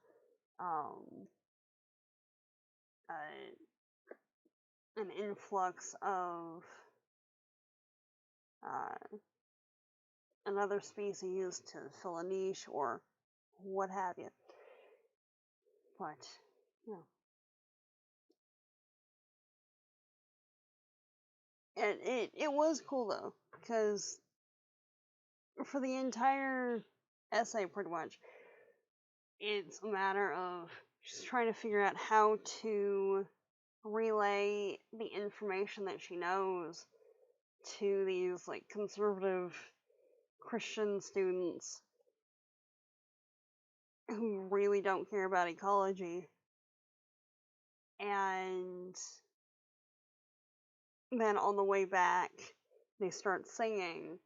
an influx of another species to fill a niche or what have you. But, you know. And it was cool though, because for the entire essay pretty much. It's a matter of just trying to figure out how to relay the information that she knows to these like conservative Christian students who really don't care about ecology. And then on the way back, they start singing,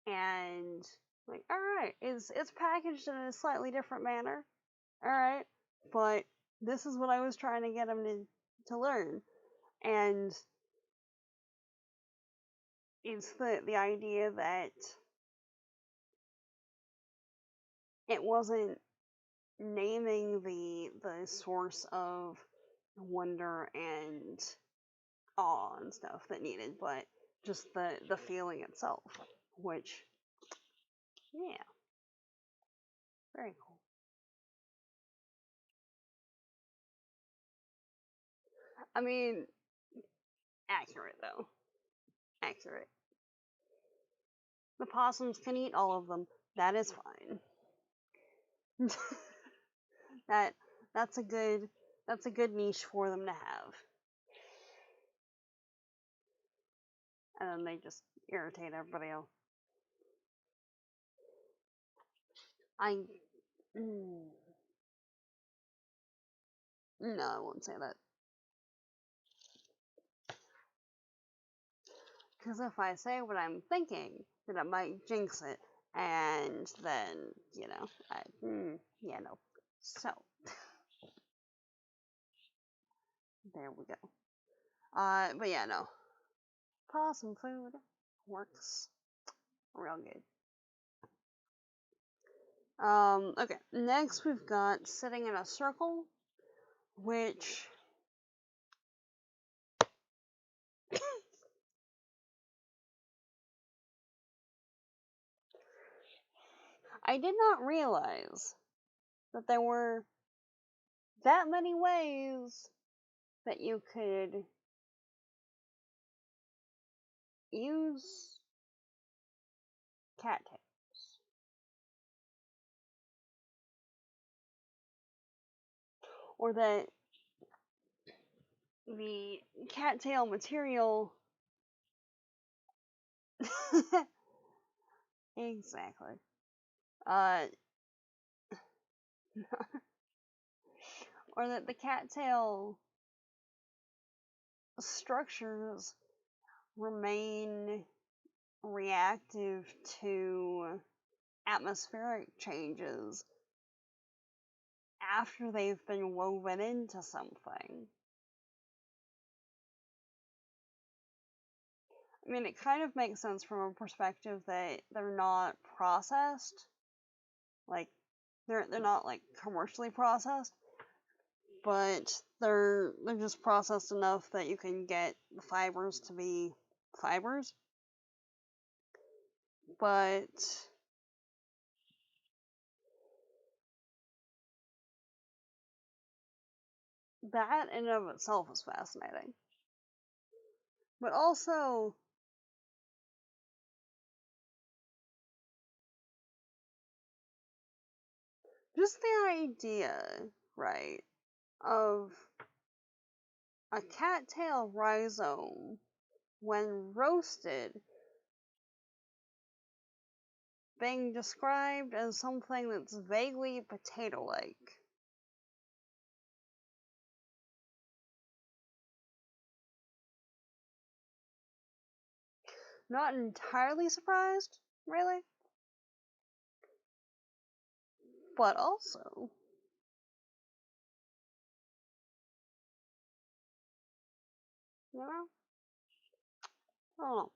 and like, all right, it's packaged in a slightly different manner, all right, but this is what I was trying to get them to learn, and it's the idea that it wasn't naming the source of wonder and awe and stuff that needed, but just the feeling itself, which, yeah, very cool. I mean, accurate though, accurate. The possums can eat all of them. That is fine. that that's a good niche for them to have. And then they just irritate everybody else. I no, I won't say that. Because if I say what I'm thinking, then I might jinx it, and then no. So there we go. But yeah, no. Possum food works real good. Okay. Next we've got sitting in a circle, which I did not realize that there were that many ways that you could use cattails. Or that the cattail material exactly. Or that the cattail structures remain reactive to atmospheric changes after they've been woven into something. I mean, it kind of makes sense from a perspective that they're not processed. Like, they're not like commercially processed, but they're just processed enough that you can get the fibers to be fibers. But that in and of itself is fascinating. But also, just the idea, right, of a cattail rhizome, when roasted, being described as something that's vaguely potato-like. Not entirely surprised, really. But also, you know, I don't know.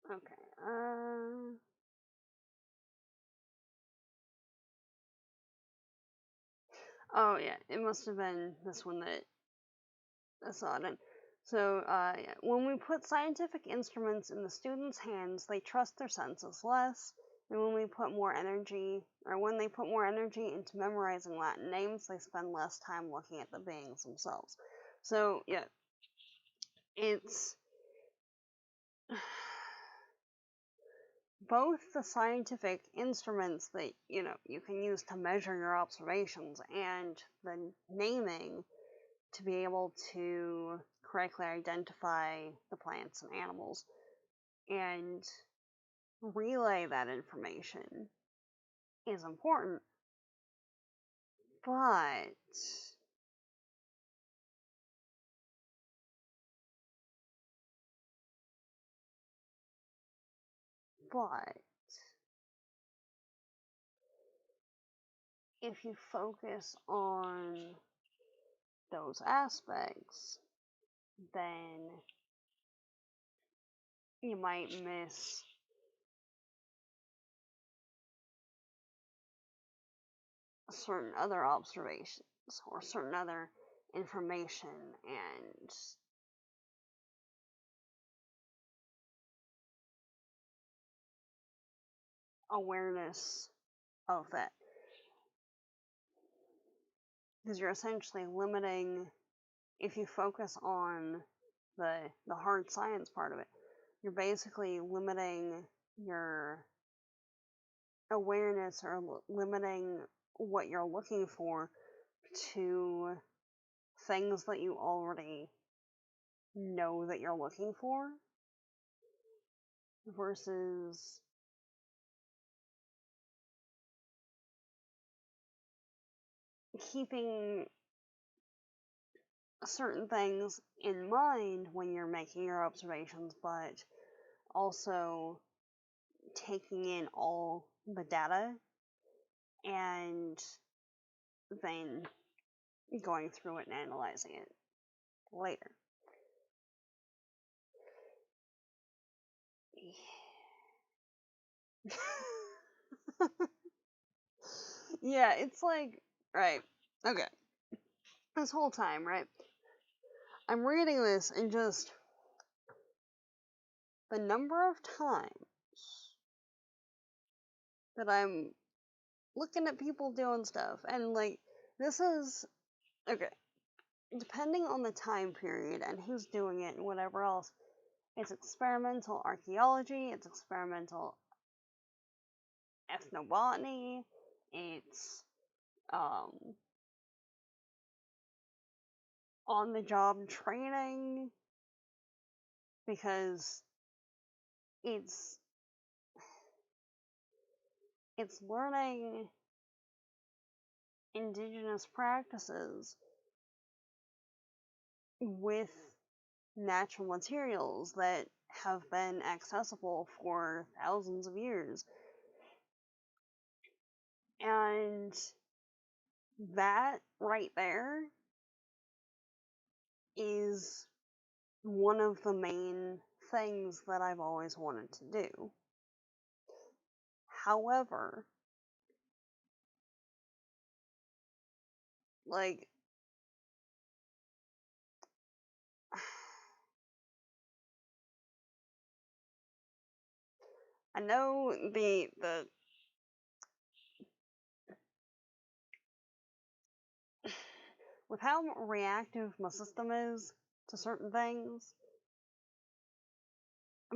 Okay, oh yeah, it must have been this one that I saw it in. So, when we put scientific instruments in the students' hands, they trust their senses less. And when we put more energy, or when they put more energy into memorizing Latin names, they spend less time looking at the beings themselves. So, yeah, it's both the scientific instruments that, you can use to measure your observations and the naming to be able to correctly identify the plants and animals and relay that information is important. But if you focus on those aspects, then you might miss certain other observations or certain other information and awareness of that. Because you're essentially limiting, if you focus on the hard science part of it, you're basically limiting your awareness or limiting what you're looking for to things that you already know that you're looking for versus keeping certain things in mind when you're making your observations, but also taking in all the data and then going through it and analyzing it later. Yeah, it's like, right, okay. This whole time, right, I'm reading this and just the number of times that I'm looking at people doing stuff, and like, this is, okay, depending on the time period and who's doing it and whatever else, it's experimental archaeology, it's experimental ethnobotany, it's on the job training, because it's learning indigenous practices with natural materials that have been accessible for thousands of years. And that right there is one of the main things that I've always wanted to do. However, like, I know the with how reactive my system is to certain things,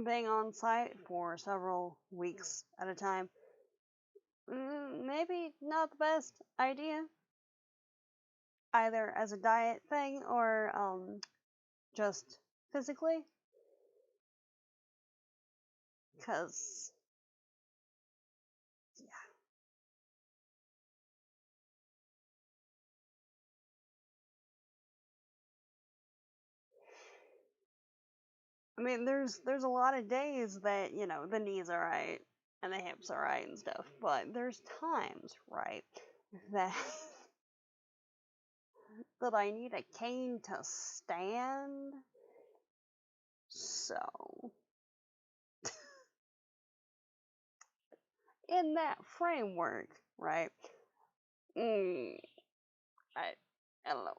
being on site for several weeks at a time, maybe not the best idea, either as a diet thing or just physically, because yeah. I mean, there's a lot of days that, the knees are right and the hips are right and stuff, but there's times, right, that that I need a cane to stand. So, in that framework, right? Mm, I, I don't know.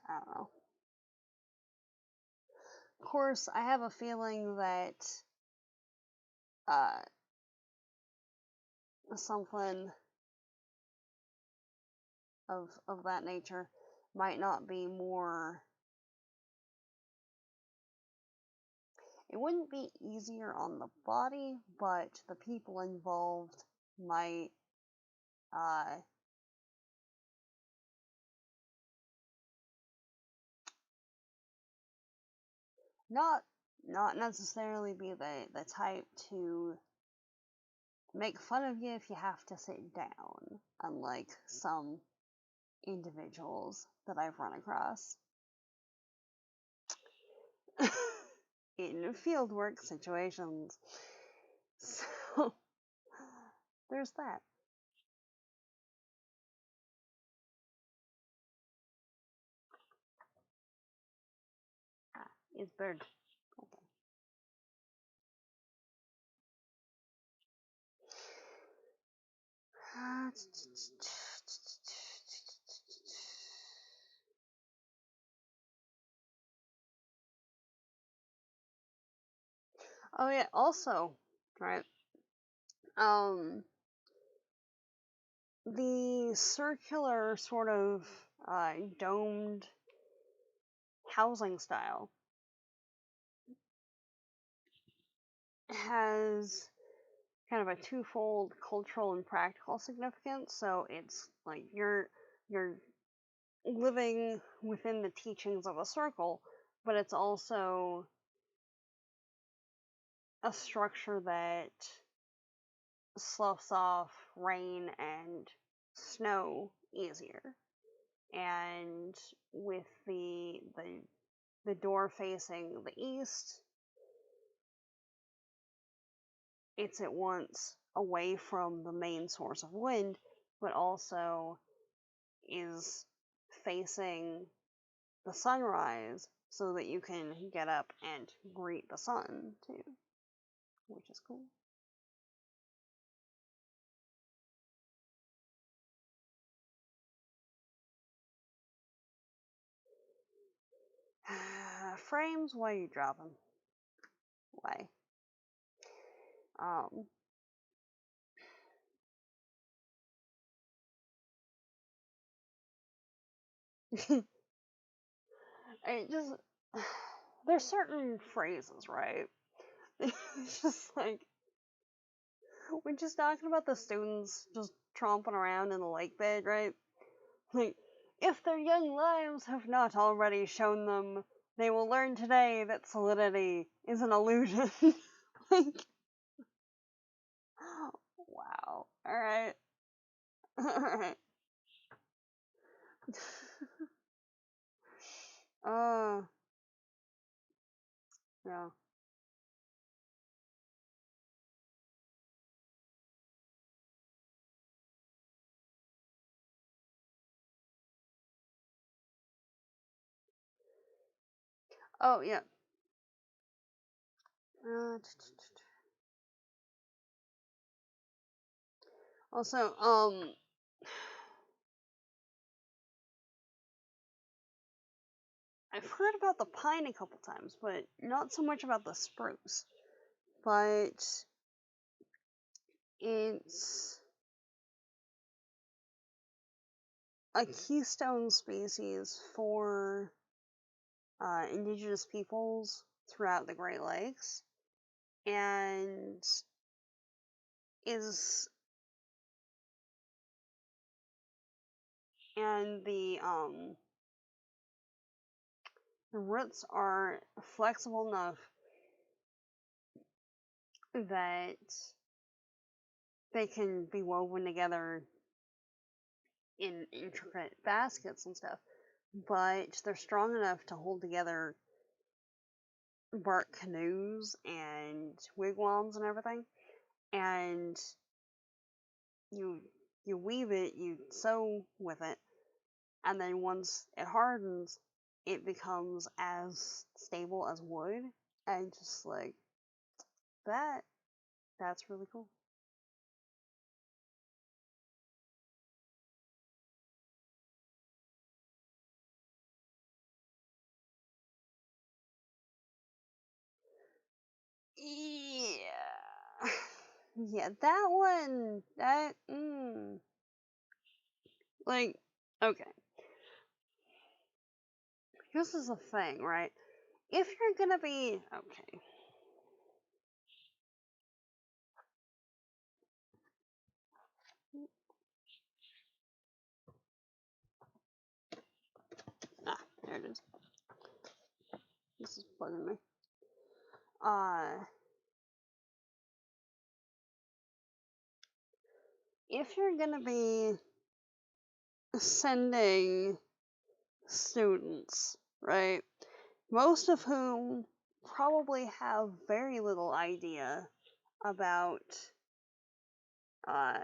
I don't know. course, I have a feeling that something of that nature might not be more. It wouldn't be easier on the body, but the people involved might not necessarily be the type to make fun of you if you have to sit down, unlike some individuals that I've run across in fieldwork situations. So there's that. It's bird. Okay. Oh yeah, also, right, the circular sort of domed housing style has kind of a twofold cultural and practical significance. So it's like you're living within the teachings of a circle, but it's also a structure that sloughs off rain and snow easier. And with the door facing the east, it's at once away from the main source of wind, but also is facing the sunrise so that you can get up and greet the sun too, which is cool. Frames, why are you dropping? Why? It just there's certain phrases, right? It's just like we're just talking about the students just tromping around in the lake bed, right? Like, if their young lives have not already shown them, they will learn today that solidity is an illusion. Like, wow. Alright. Alright. Yeah. Oh, yeah. Also, I've heard about the pine a couple times, but not so much about the spruce. But it's a keystone species for indigenous peoples throughout the Great Lakes, and is and the roots are flexible enough that they can be woven together in intricate baskets and stuff, but they're strong enough to hold together bark canoes and wigwams and everything. And you weave it, you sew with it, and then once it hardens, it becomes as stable as wood. And just like that's really cool. Yeah. Yeah, that one, like, okay. This is a thing, right? If you're gonna be, okay. Ah, there it is. This is bugging me. If you're gonna be sending students, right? Most of whom probably have very little idea about uh,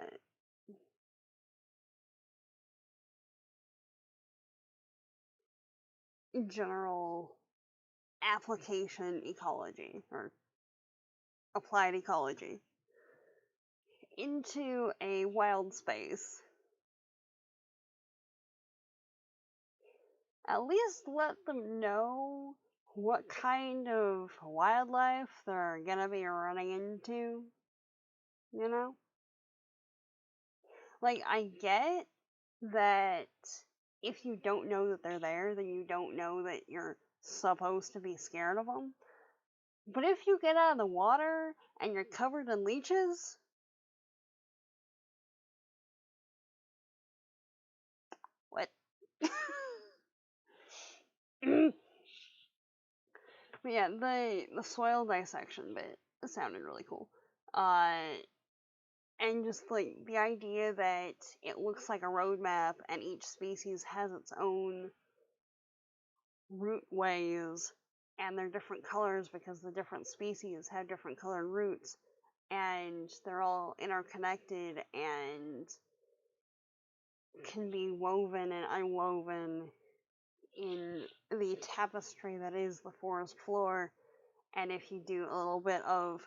general application ecology or applied ecology into a wild space. At least let them know what kind of wildlife they're gonna be running into, you know? Like, I get that if you don't know that they're there, then you don't know that you're supposed to be scared of them. But if you get out of the water and you're covered in leeches, what? But yeah, the soil dissection bit sounded really cool. And just like the idea that it looks like a roadmap and each species has its own root ways and they're different colors because the different species have different colored roots and they're all interconnected and can be woven and unwoven in the tapestry that is the forest floor. And if you do a little bit of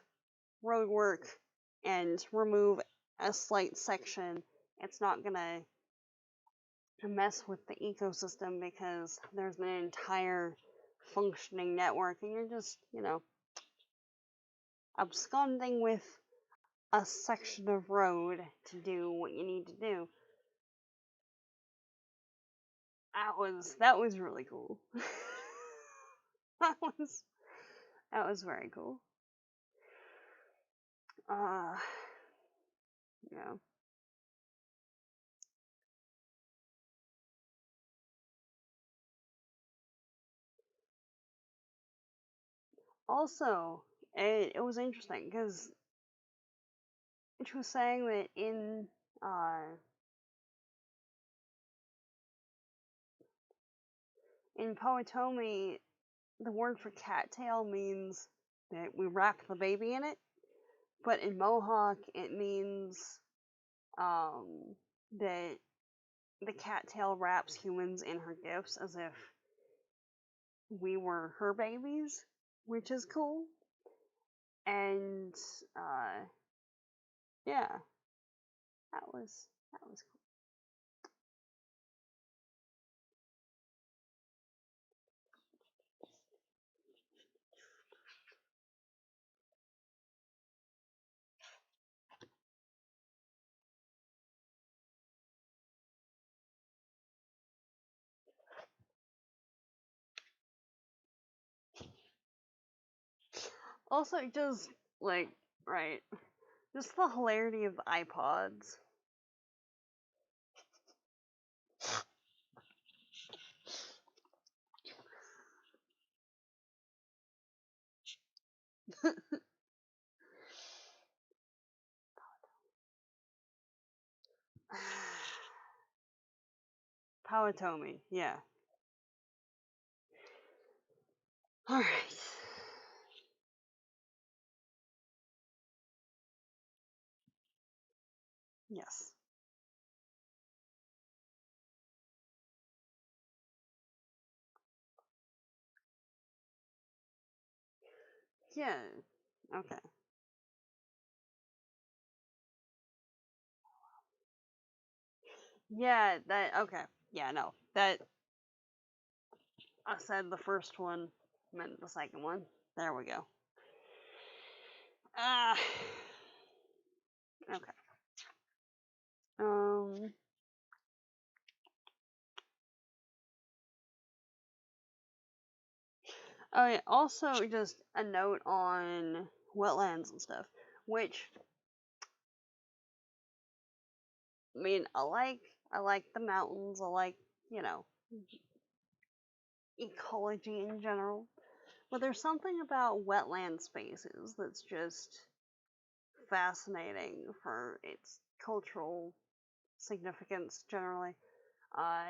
road work and remove a slight section, it's not gonna mess with the ecosystem because there's an entire functioning network and you're just, absconding with a section of road to do what you need to do. That was really cool. that was very cool. Yeah. Also, it was interesting because she was saying that in Powhatan, the word for cattail means that we wrap the baby in it, but in Mohawk it means that the cattail wraps humans in her gifts as if we were her babies, which is cool. And yeah, that was cool. Also, just like right, just the hilarity of the iPods. Powhatan, yeah. All right. Yes. Yeah. Okay. Yeah, that okay. Yeah, no. That I said the first one meant the second one. There we go. Ah. Okay. Oh yeah, also just a note on wetlands and stuff, which, I mean, I like the mountains, I like, you know, ecology in general, but there's something about wetland spaces that's just fascinating for its cultural significance generally. Uh,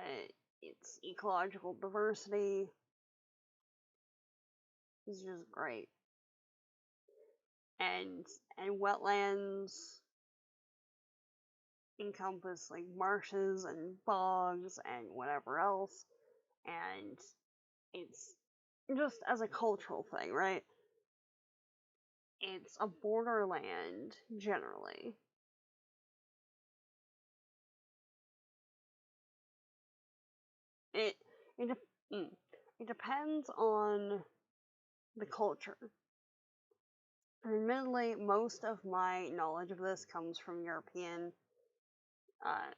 its ecological diversity is just great. And wetlands encompass like marshes and bogs and whatever else, and it's just as a cultural thing, right? It's a borderland generally. It it it depends on the culture. Admittedly, most of my knowledge of this comes from European uh,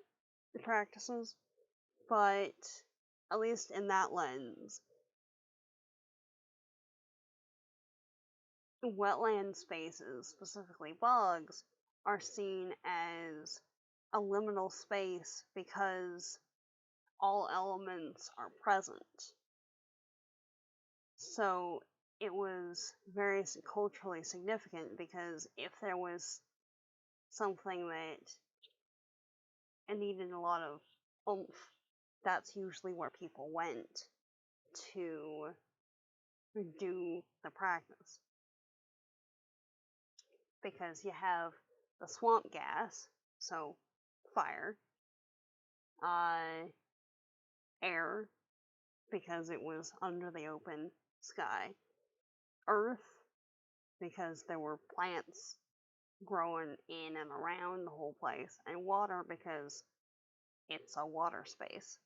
practices, but at least in that lens, wetland spaces, specifically bogs, are seen as a liminal space because all elements are present. So it was very culturally significant because if there was something that it needed a lot of oomph, that's usually where people went to do the practice. Because you have the swamp gas, so fire, air, because it was under the open sky, earth, because there were plants growing in and around the whole place, and water, because it's a water space.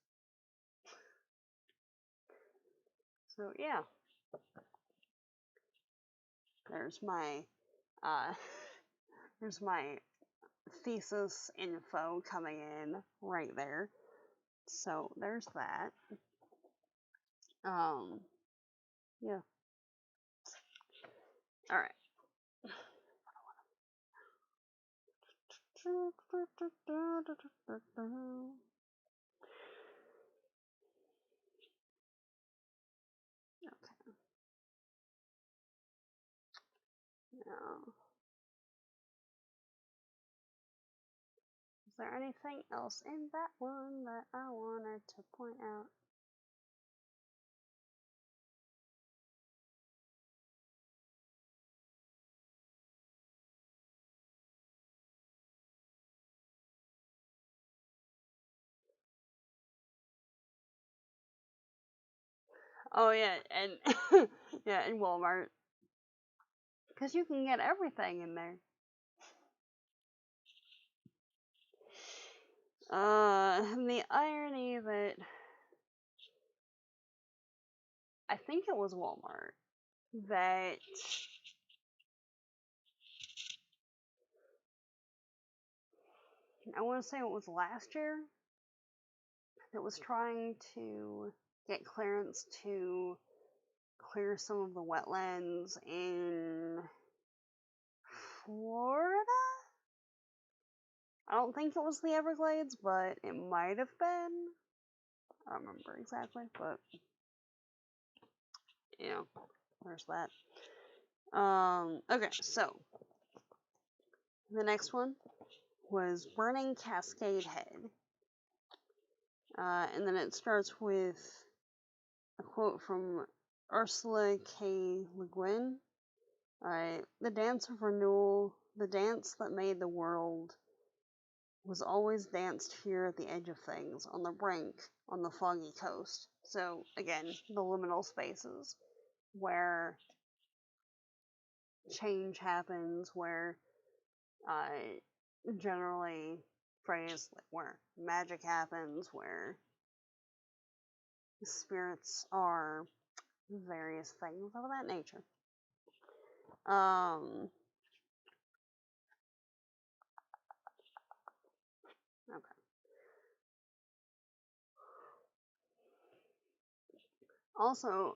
So yeah, there's my uh, there's my thesis info coming in right there. So there's that. Yeah. All right. Okay. Now, is there anything else in that one that I wanted to point out? Oh yeah, and yeah, in Walmart, because you can get everything in there. The irony that I think it was Walmart that I want to say it was last year that was trying to get clearance to clear some of the wetlands in Florida. I don't think it was the Everglades, but it might have been. I don't remember exactly, but yeah, there's that. Okay, so the next one was Burning Cascade Head. And then it starts with a quote from Ursula K. Le Guin. Alright, the dance of renewal, the dance that made the world, was always danced here at the edge of things, on the brink, on the foggy coast. So, again, the liminal spaces where change happens, where generally phrased like where magic happens, where spirits are, various things of that nature. Also,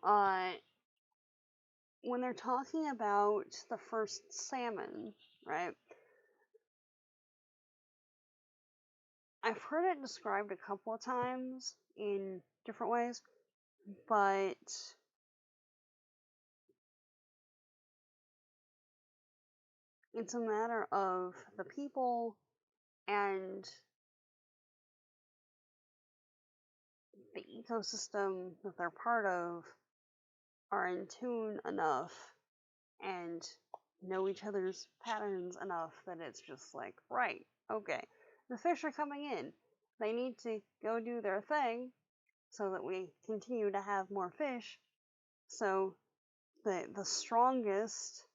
when they're talking about the first salmon, right? I've heard it described a couple of times in different ways, but it's a matter of the people and the ecosystem that they're part of are in tune enough and know each other's patterns enough that it's just like, right, okay, the fish are coming in. They need to go do their thing so that we continue to have more fish. So the strongest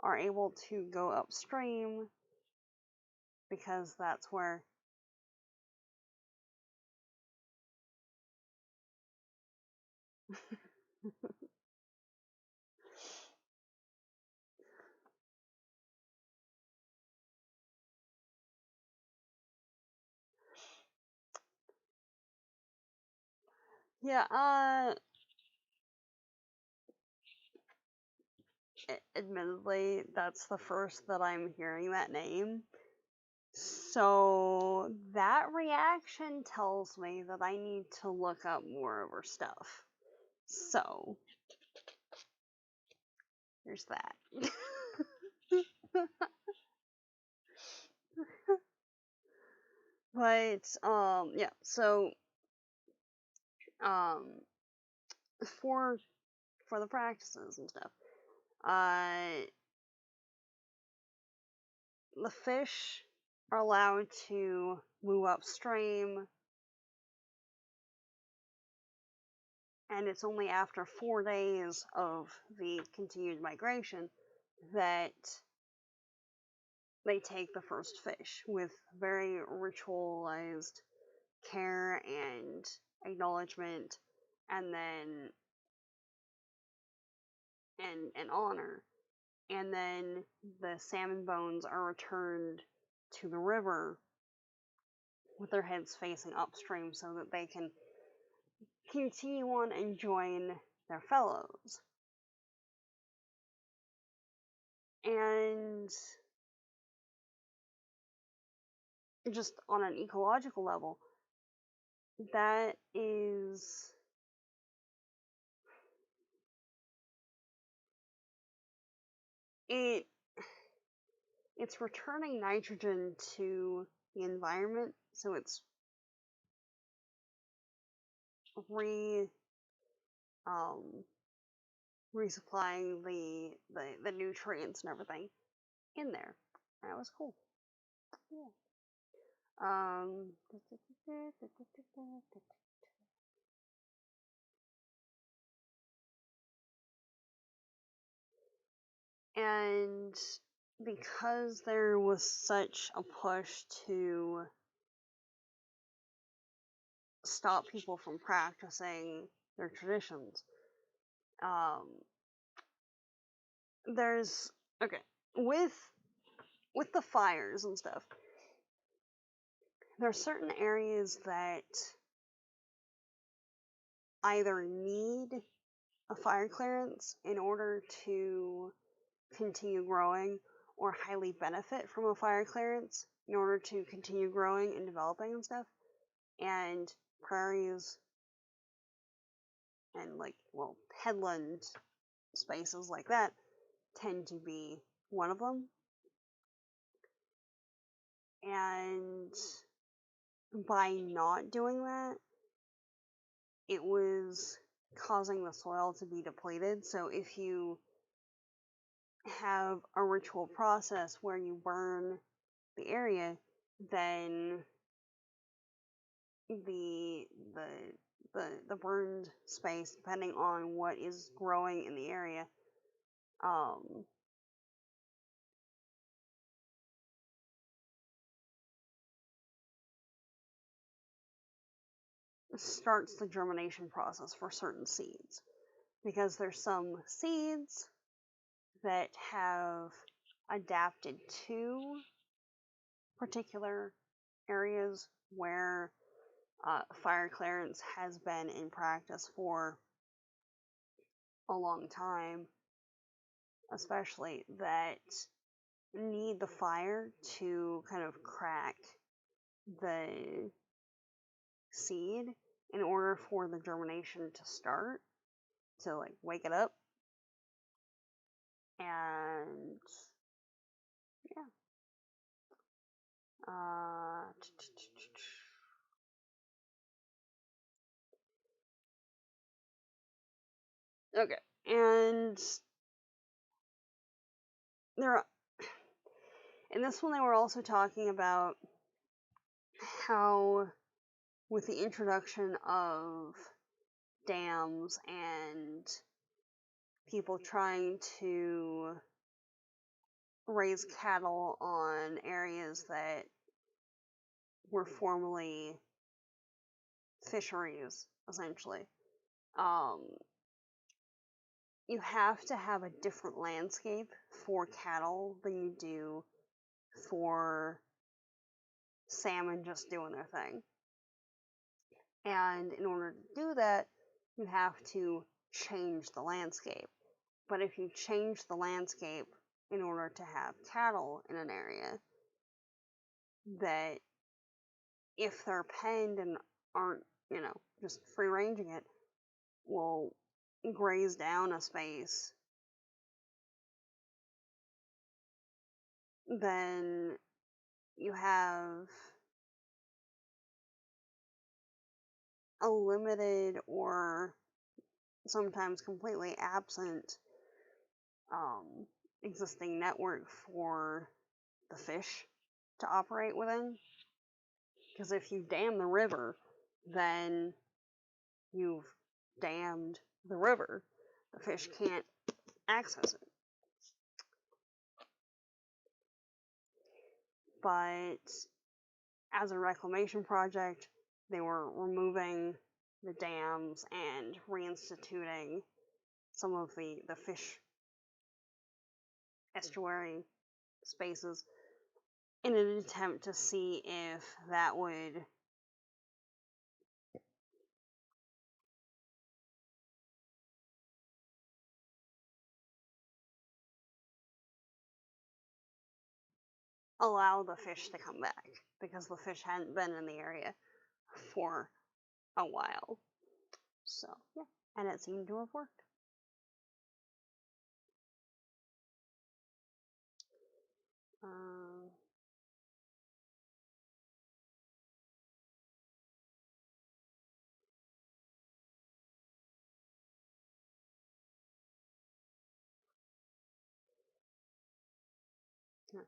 are able to go upstream because that's where yeah, admittedly, that's the first that I'm hearing that name. So that reaction tells me that I need to look up more of her stuff. So there's that. But yeah, so um for the practices and stuff, the fish are allowed to move upstream, and it's only after 4 days of the continued migration that they take the first fish with very ritualized care and acknowledgement, and then and honor. And then the salmon bones are returned to the river with their heads facing upstream so that they can continue on and join their fellows. And just on an ecological level, that is it it's returning nitrogen to the environment, so it's re resupplying the nutrients and everything in there. That was cool. Yeah. Um, and because there was such a push to stop people from practicing their traditions, there's okay with the fires and stuff. There are certain areas that either need a fire clearance in order to continue growing, or highly benefit from a fire clearance in order to continue growing and developing and stuff. And prairies and headland spaces like that tend to be one of them. And by not doing that, it was causing the soil to be depleted. So if you have a ritual process where you burn the area, then the burned space, depending on what is growing in the area, starts the germination process for certain seeds. Because there's some seeds that have adapted to particular areas where fire clearance has been in practice for a long time, especially that need the fire to kind of crack the seed in order for the germination to start, to like wake it up. And yeah. Okay. And there, in this one, they were also talking about how, with the introduction of dams and people trying to raise cattle on areas that were formerly fisheries, essentially, you have to have a different landscape for cattle than you do for salmon just doing their thing. And in order to do that, you have to change the landscape. But if you change the landscape in order to have cattle in an area, that if they're penned and aren't, just free ranging it, will graze down a space, then you have a limited or sometimes completely absent existing network for the fish to operate within. Because if you dam the river, then you've dammed the river. The fish can't access it. But as a reclamation project, they were removing the dams and reinstituting some of the fish estuary spaces in an attempt to see if that would allow the fish to come back, because the fish hadn't been in the area for a while. So, yeah, and it seemed to have worked. Yeah.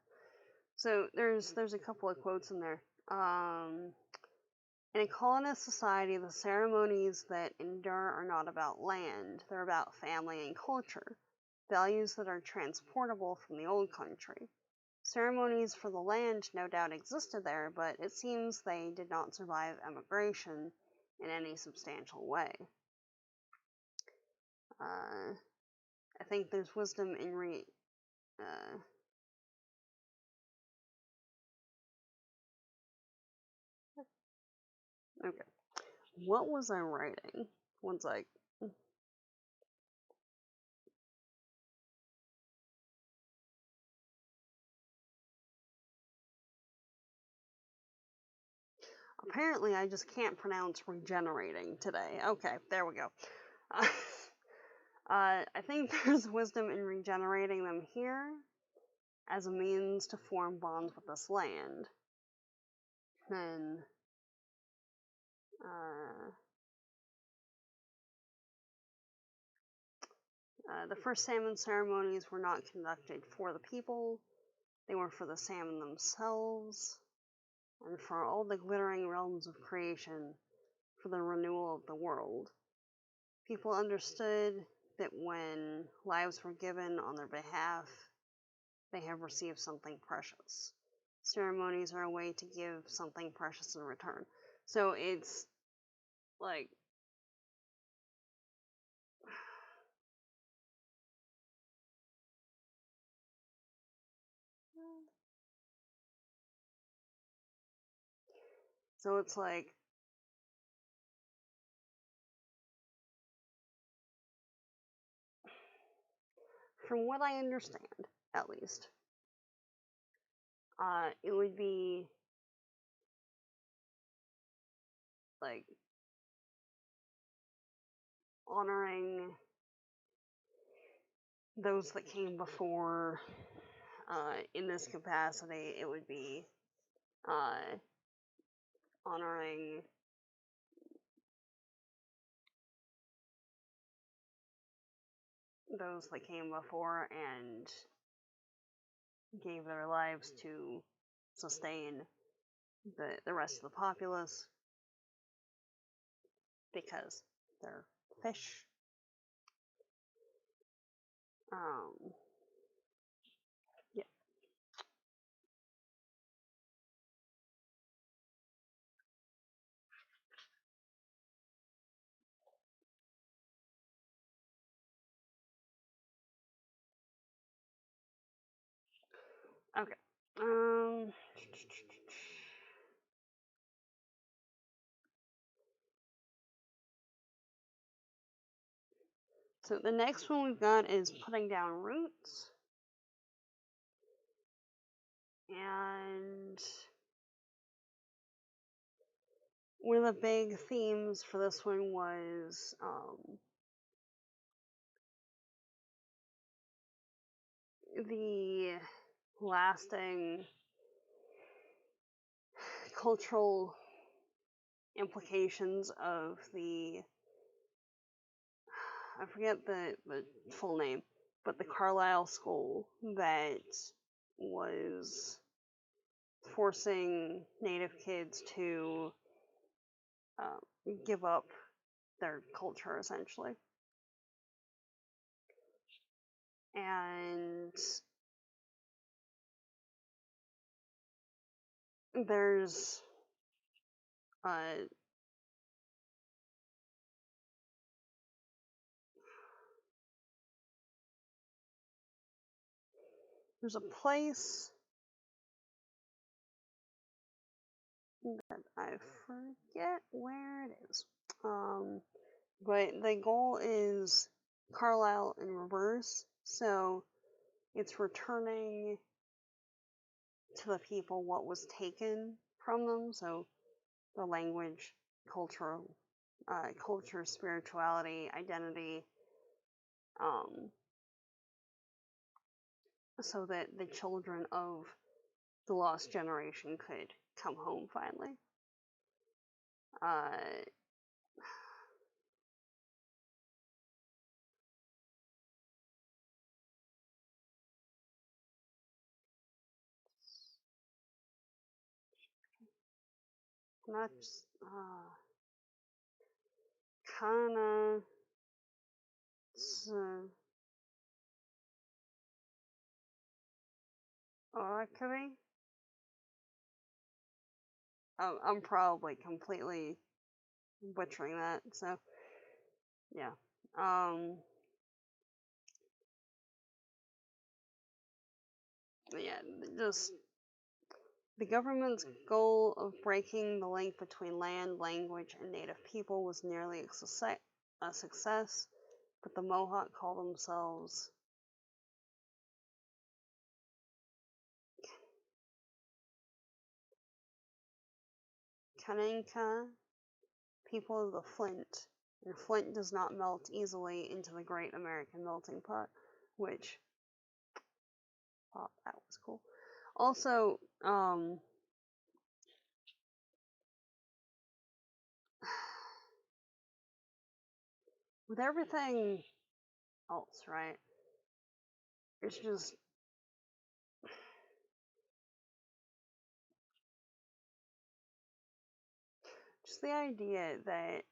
So there's a couple of quotes in there. In a colonist society, the ceremonies that endure are not about land, they're about family and culture, values that are transportable from the old country. Ceremonies for the land no doubt existed there, but it seems they did not survive emigration in any substantial way. I think there's wisdom in okay. What was I writing? One sec. Apparently, I just can't pronounce regenerating today. Okay, there we go. I think there's wisdom in regenerating them here as a means to form bonds with this land. Then, the first salmon ceremonies were not conducted for the people, they were for the salmon themselves, and for all the glittering realms of creation, for the renewal of the world. People understood that when lives were given on their behalf, they have received something precious. Ceremonies are a way to give something precious in return. So it's like, so it's like from what I understand, at least, it would be like honoring those that came before. In this capacity, it would be honoring those that came before and gave their lives to sustain the rest of the populace because they're fish. Yeah. Okay. So the next one we've got is putting down roots. And one of the big themes for this one was the lasting cultural implications of I forget the full name, but the Carlisle School that was forcing Native kids to give up their culture, essentially. And there's there's a place that I forget where it is. But the goal is Carlisle in reverse, so it's returning to the people what was taken from them. So the language, culture, spirituality, identity, so that the children of the lost generation could come home finally. Not just, kinda, Could I'm probably completely butchering that, so yeah. Yeah, just the government's goal of breaking the link between land, language, and native people was nearly a success, but the Mohawk call themselves Kananka, people of the Flint, and Flint does not melt easily into the Great American Melting Pot, which, oh, that was cool. Also, with everything else, right? It's just the idea that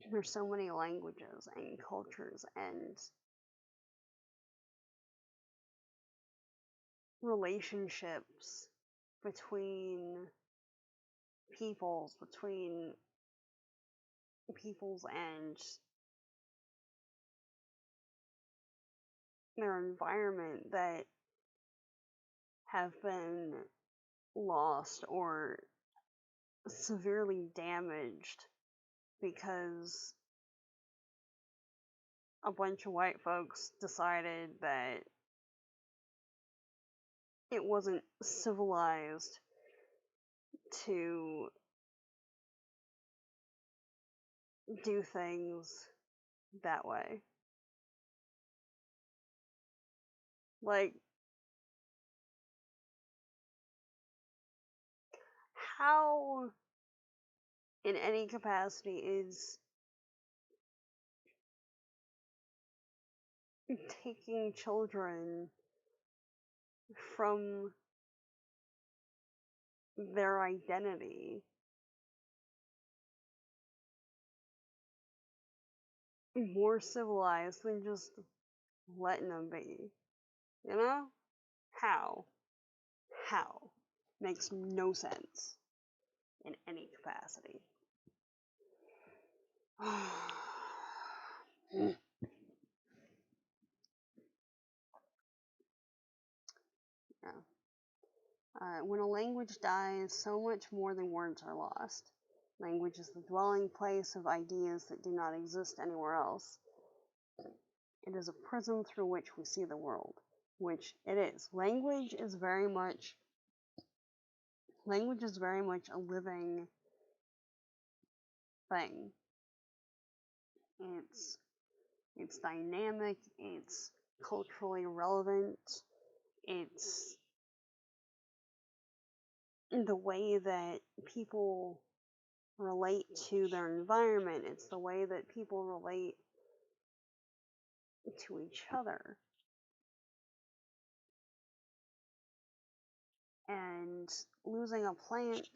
there's so many languages and cultures and relationships between between peoples and their environment that have been lost or severely damaged because a bunch of white folks decided that it wasn't civilized to do things that way. Like, how, in any capacity, is taking children from their identity more civilized than just letting them be? You know? How? How? Makes no sense in any capacity. Yeah. When a language dies, so much more than words are lost. Language is the dwelling place of ideas that do not exist anywhere else. It is a prism through which we see the world, which it is. Language is very much a living thing. It's dynamic, it's culturally relevant, it's the way that people relate to their environment, it's the way that people relate to each other. And losing a plant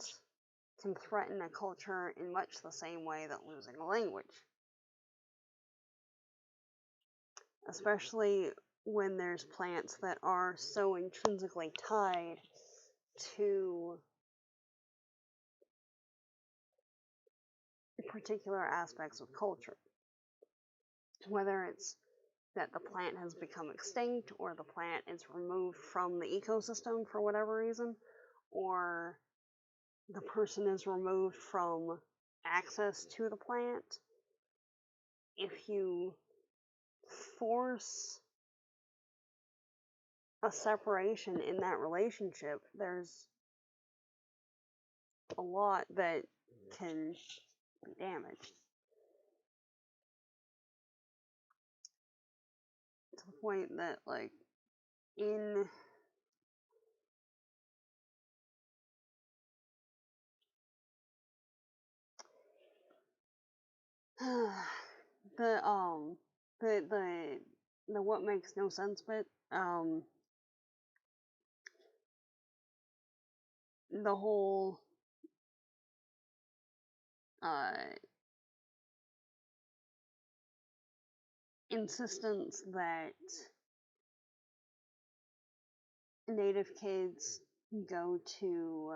can threaten a culture in much the same way that losing a language. Especially when there's plants that are so intrinsically tied to particular aspects of culture. Whether it's that the plant has become extinct, or the plant is removed from the ecosystem for whatever reason, or the person is removed from access to the plant. If you force a separation in that relationship, there's a lot that can be damaged. To the point that, like, in the the what makes no sense bit, the whole insistence that Native kids go to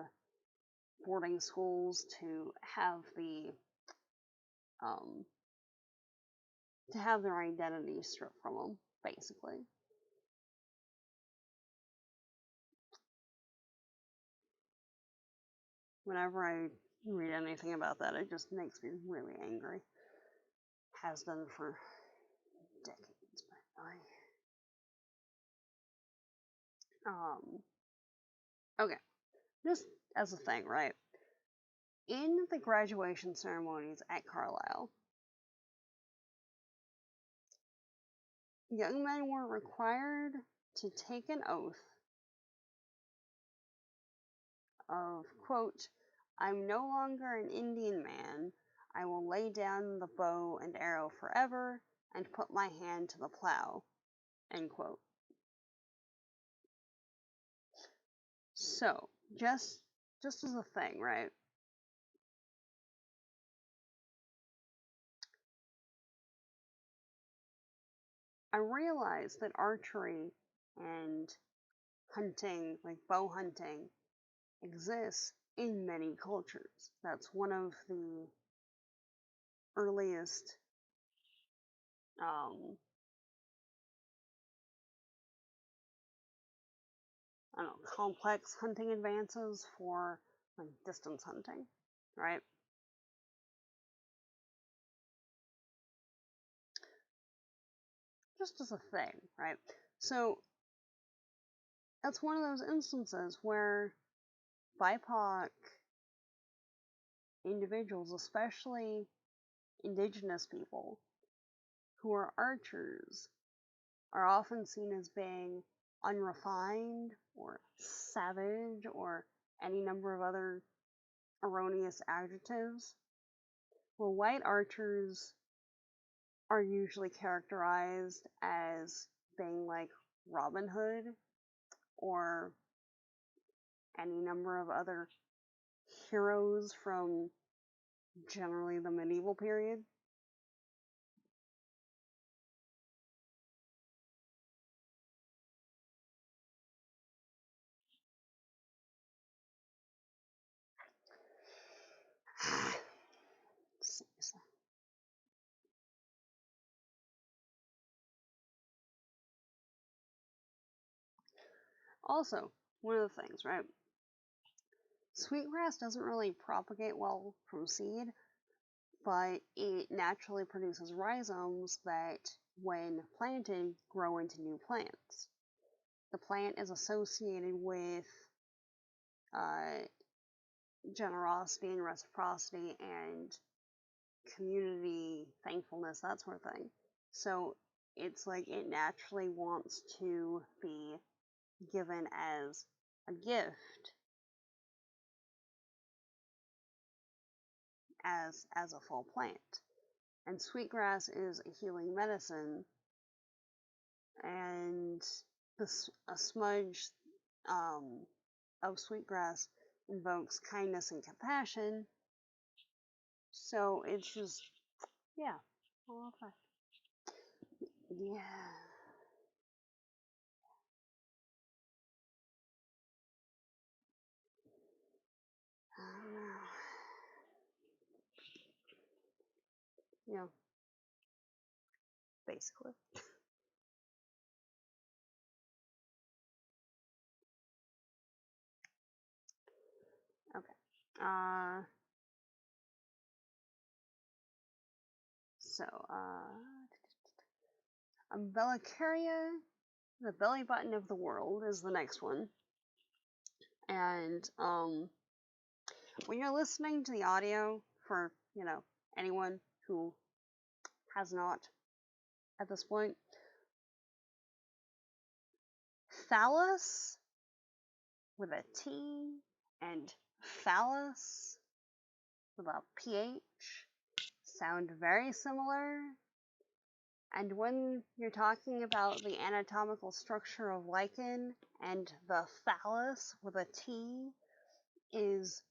boarding schools to have their identity stripped from them, basically. Whenever I read anything about that, it just makes me really angry. Has done for decades, but okay, just as a thing, right? In the graduation ceremonies at Carlisle, young men were required to take an oath of, quote, "I'm no longer an Indian man. I will lay down the bow and arrow forever and put my hand to the plow," end quote. So, just as a thing, right? I realized that archery and hunting, like bow hunting, exists in many cultures. That's one of the earliest complex hunting advances for like distance hunting, right? just as a thing, right? So that's one of those instances where BIPOC individuals, especially indigenous people who are archers, are often seen as being unrefined or savage or any number of other erroneous adjectives. Well, white archers are usually characterized as being like Robin Hood or any number of other heroes from generally the medieval period. Also, one of the things, right? Sweetgrass doesn't really propagate well from seed, but it naturally produces rhizomes that, when planted, grow into new plants. The plant is associated with generosity and reciprocity and community thankfulness, that sort of thing. So it's like it naturally wants to be given as a gift, as a full plant. And sweetgrass is a healing medicine, and a smudge of sweetgrass invokes kindness and compassion. So it's just, yeah, I love that. Yeah. I don't know. Yeah, basically. Okay. So, Umbilicaria, the belly button of the world, is the next one. And, when you're listening to the audio, for, anyone who has not at this point, phallus with a T and phallus with a PH sound very similar. And when you're talking about the anatomical structure of lichen, and the phallus with a T is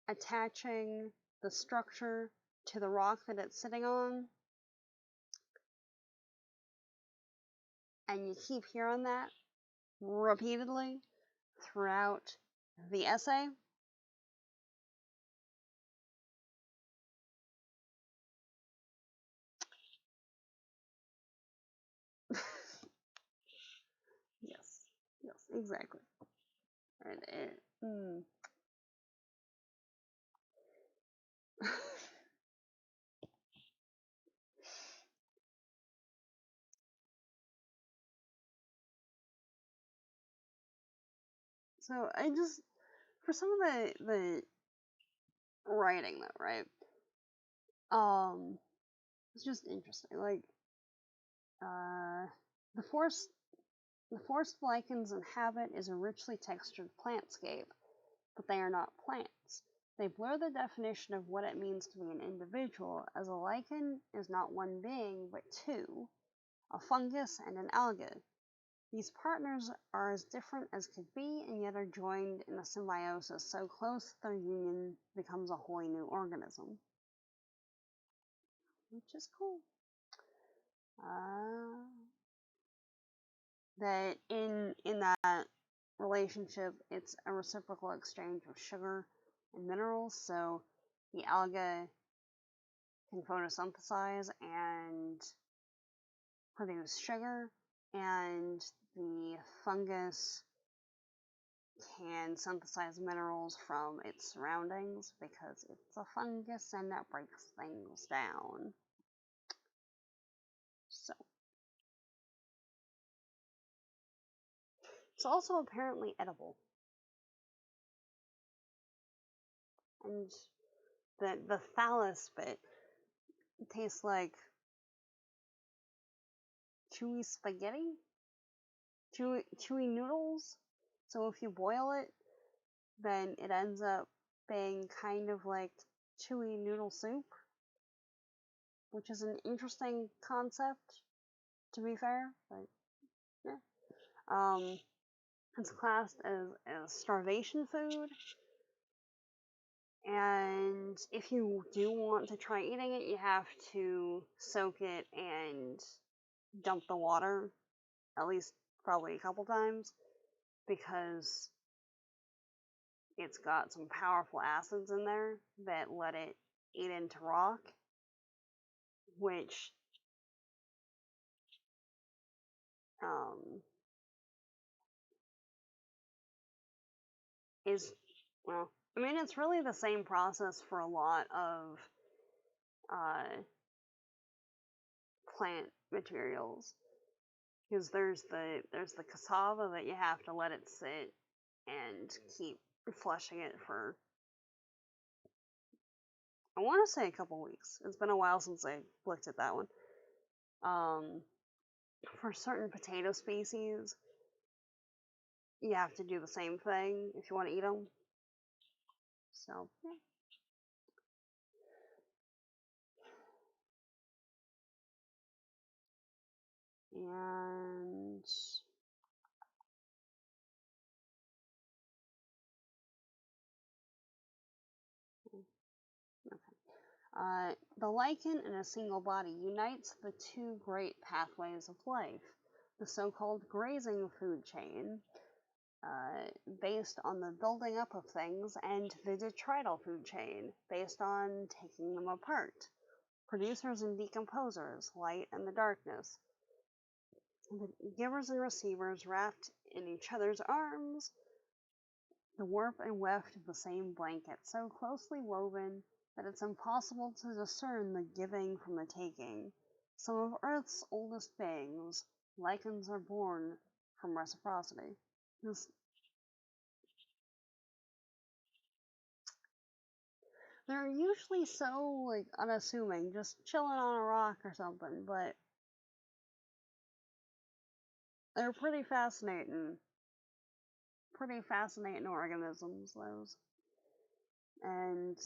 attaching the structure to the rock that it's sitting on, and you keep hearing that repeatedly throughout the essay, yes, exactly. And so I just, for some of the writing though, right? It's just interesting. Like, the forest lichens inhabit is a richly textured plantscape, but they are not plants. They blur the definition of what it means to be an individual, as a lichen is not one being, but two, a fungus and an alga. These partners are as different as could be, and yet are joined in a symbiosis so close that their union becomes a wholly new organism. Which is cool. That in that relationship, it's a reciprocal exchange of sugar and minerals. So the alga can photosynthesize and produce sugar, and the fungus can synthesize minerals from its surroundings because it's a fungus and that breaks things down. So It's also apparently edible. And the thallus bit tastes like chewy spaghetti? Chewy noodles? So if you boil it, then it ends up being kind of like chewy noodle soup, which is an interesting concept, to be fair, but yeah. It's classed as starvation food, and if you do want to try eating it, you have to soak it and dump the water at least probably a couple times, because it's got some powerful acids in there that let it eat into rock, which is, well, I mean, it's really the same process for a lot of plant materials, because there's the cassava that you have to let it sit and keep flushing it for, I want to say, a couple weeks. It's been a while since I looked at that one. For certain potato species, you have to do the same thing if you want to eat them. So, yeah. And the lichen in a single body unites the two great pathways of life, the so-called grazing food chain, based on the building up of things, and the detrital food chain, based on taking them apart, producers and decomposers, light and the darkness, the givers and receivers wrapped in each other's arms, the warp and weft of the same blanket, so closely woven that it's impossible to discern the giving from the taking. Some of Earth's oldest beings, lichens, are born from reciprocity. They're usually so, like, unassuming, just chilling on a rock or something, but they're pretty fascinating. Pretty fascinating organisms, those. And,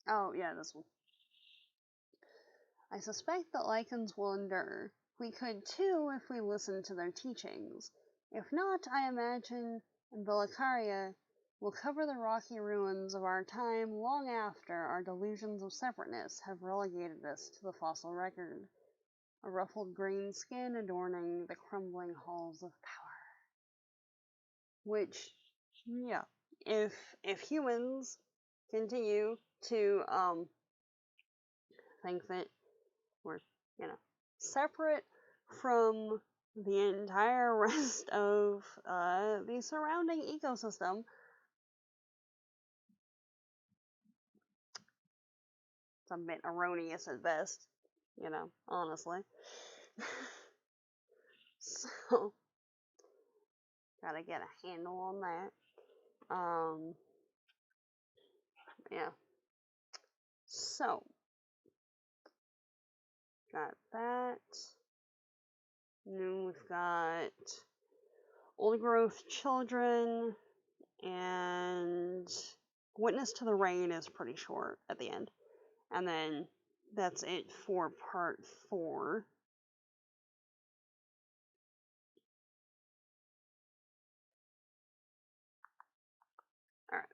oh, yeah, this one. I suspect that lichens will endure. We could too if we listened to their teachings. If not, I imagine Umbilicaria will cover the rocky ruins of our time long after our delusions of separateness have relegated us to the fossil record, a ruffled green skin adorning the crumbling halls of power. Which, yeah, if humans continue to think that we're, separate from the entire rest of the surrounding ecosystem, it's a bit erroneous at best, honestly. So, gotta get a handle on that. Yeah. So, got that. Then we've got old growth children, and Witness to the Rain is pretty short at the end. And then that's it for part 4. Alright.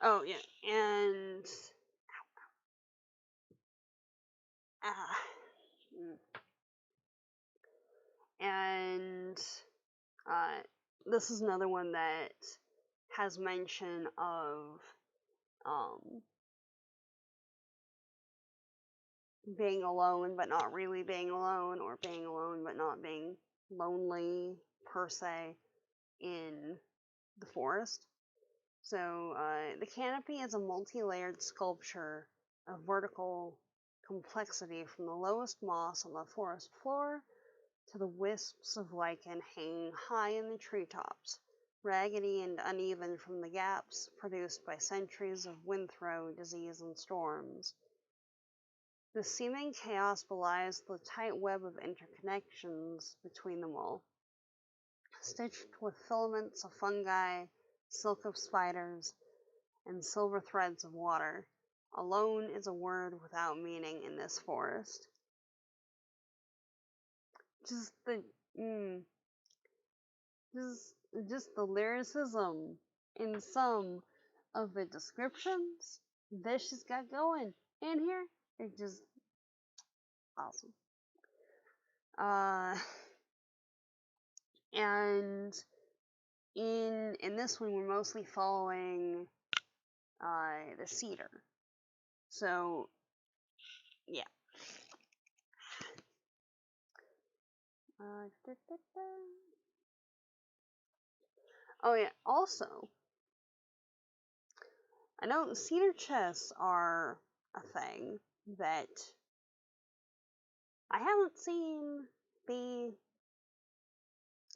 Oh, yeah, and and this is another one that has mention of being alone but not really being alone, or being alone but not being lonely per se in the forest. So the canopy is a multi-layered sculpture of vertical complexity from the lowest moss on the forest floor to the wisps of lichen hanging high in the treetops, raggedy and uneven from the gaps produced by centuries of wind-throw, disease, and storms. The seeming chaos belies the tight web of interconnections between them all, stitched with filaments of fungi, silk of spiders, and silver threads of water. Alone is a word without meaning in this forest. Just the just the lyricism in some of the descriptions that she's got going in here. It's just awesome. And in this one, we're mostly following the cedar. So yeah. Oh yeah. Also, I know cedar chests are a thing that I haven't seen be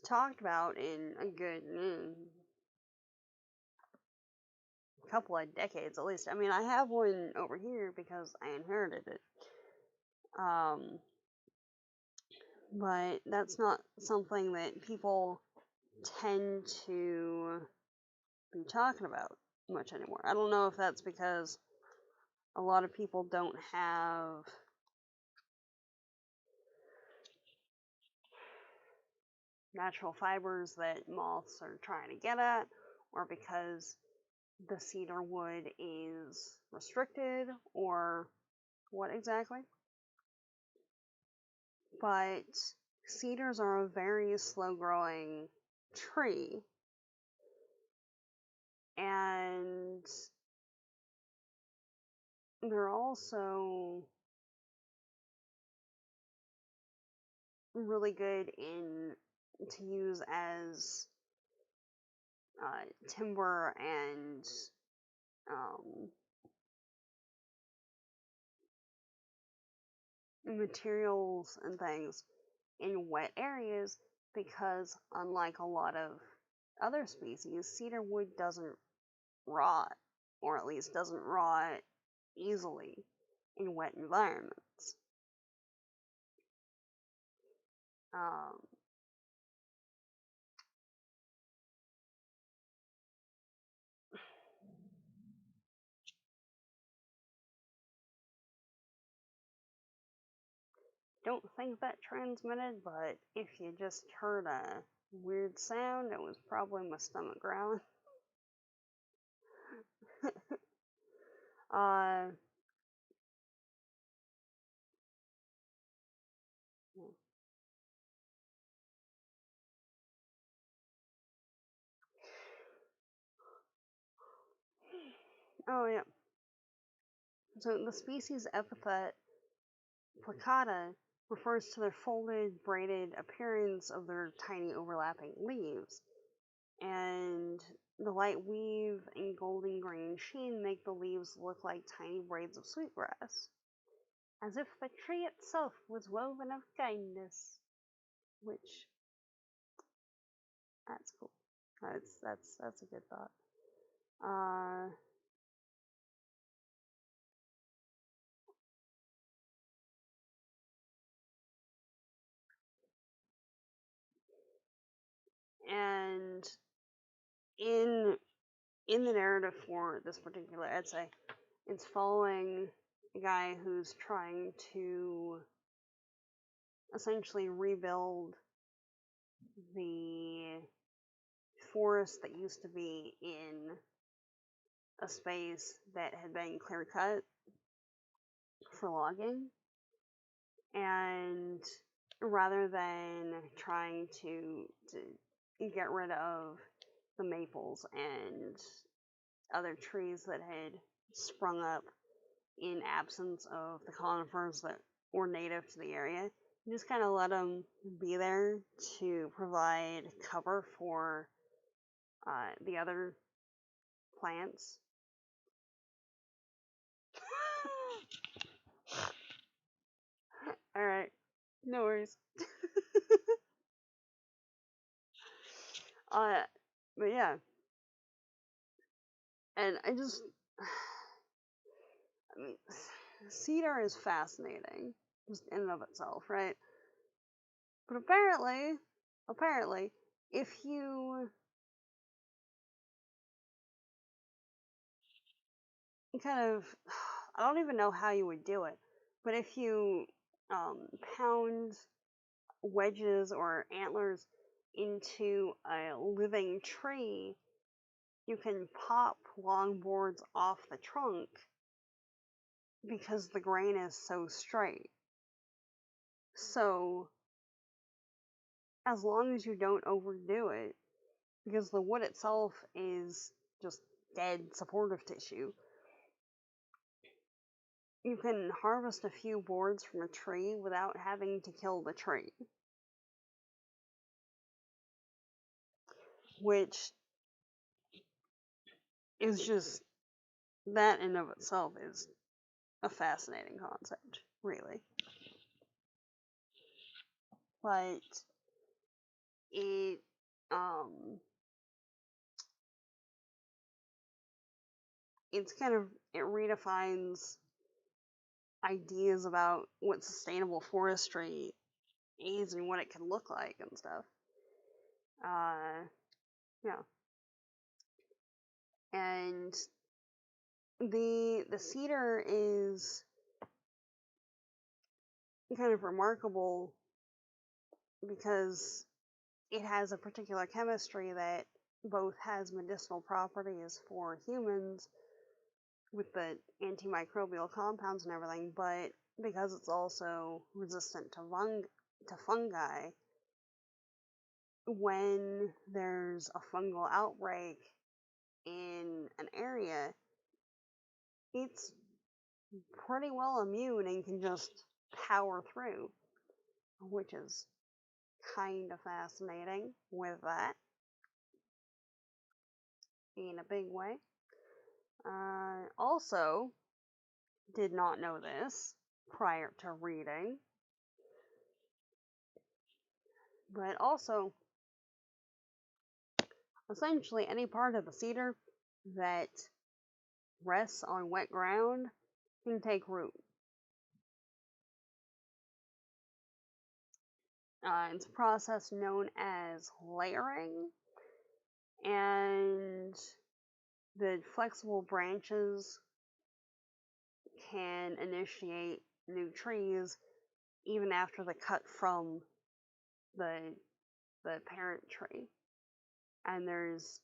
talked about in a good couple of decades at least. I mean, I have one over here because I inherited it. But that's not something that people tend to be talking about much anymore. I don't know if that's because a lot of people don't have natural fibers that moths are trying to get at, or because the cedar wood is restricted, or what exactly. But cedars are a very slow growing tree, and they're also really good to use as timber and materials and things in wet areas, because unlike a lot of other species, cedar wood doesn't rot, or at least doesn't rot easily in wet environments. Don't think that transmitted, but if you just heard a weird sound, it was probably my stomach growling. Oh yeah. So the species epithet plicata refers to their folded, braided appearance of their tiny overlapping leaves, and the light weave and golden green sheen make the leaves look like tiny braids of sweetgrass, as if the tree itself was woven of kindness. Which, that's cool. That's a good thought. And in the narrative for this particular essay, it's following a guy who's trying to essentially rebuild the forest that used to be in a space that had been clear cut for logging. And rather than trying to get rid of the maples and other trees that had sprung up in absence of the conifers that were native to the area, you just kind of let them be there to provide cover for the other plants. Alright, no worries. But yeah. And I mean, cedar is fascinating, just in and of itself, right? But apparently, if you kind of, I don't even know how you would do it, but if you pound wedges or antlers into a living tree, you can pop long boards off the trunk because the grain is so straight. So, as long as you don't overdo it, because the wood itself is just dead supportive tissue, you can harvest a few boards from a tree without having to kill the tree. Which is just, that in of itself is a fascinating concept, really. But it, it's kind of, it redefines ideas about what sustainable forestry is and what it can look like and stuff. Yeah. And the cedar is kind of remarkable because it has a particular chemistry that both has medicinal properties for humans with the antimicrobial compounds and everything, but because it's also resistant to fungi, when there's a fungal outbreak in an area, it's pretty well immune and can just power through, which is kind of fascinating with that in a big way. Also, did not know this prior to reading, but also, essentially any part of the cedar that rests on wet ground can take root. It's a process known as layering, and the flexible branches can initiate new trees even after the cut from the parent tree. And there's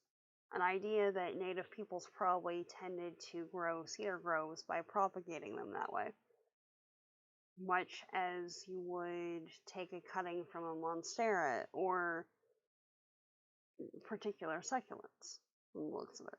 an idea that native peoples probably tended to grow cedar groves by propagating them that way, much as you would take a cutting from a monstera or particular succulents from the looks of it.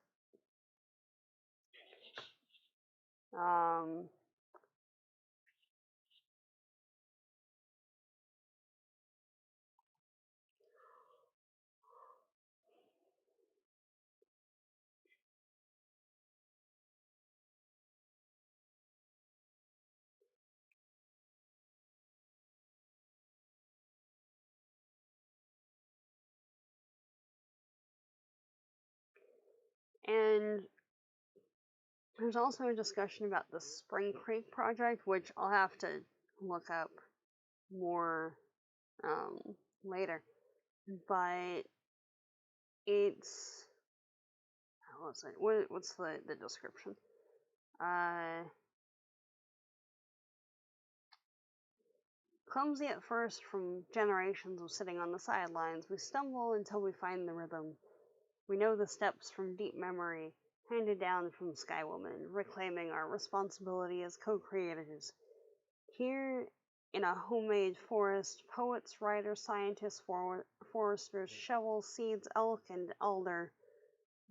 And there's also a discussion about the Spring Creek project, which I'll have to look up more later. But it's, what's the description? Clumsy at first from generations of sitting on the sidelines, we stumble until we find the rhythm. We know the steps from deep memory, handed down from Skywoman, reclaiming our responsibility as co-creators. Here, in a homemade forest, poets, writers, scientists, foresters, shovel, seeds, elk, and alder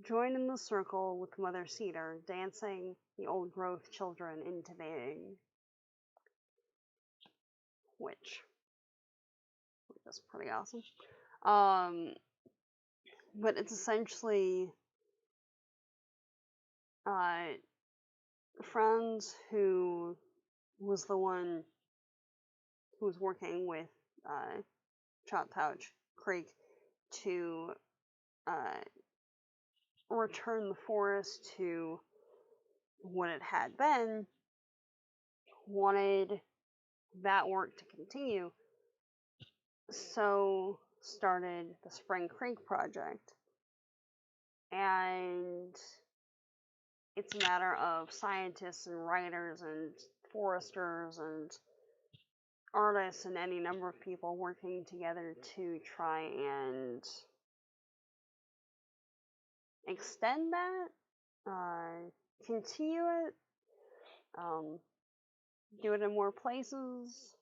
join in the circle with Mother Cedar, dancing the old-growth children into being. Which is pretty awesome. But it's essentially Franz, who was the one who was working with Chop Pouch Creek to return the forest to what it had been, wanted that work to continue, so started the Spring Creek Project. And it's a matter of scientists and writers and foresters and artists and any number of people working together to try and extend that, continue it, do it in more places,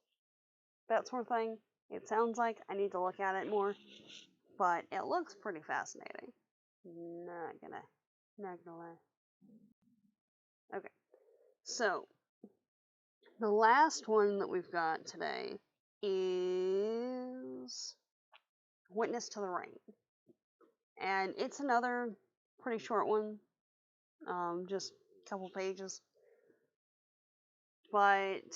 that sort of thing. It sounds like I need to look at it more, but it looks pretty fascinating. Not gonna lie. Okay, so the last one that we've got today is Witness to the Rain. And it's another pretty short one, just a couple pages. But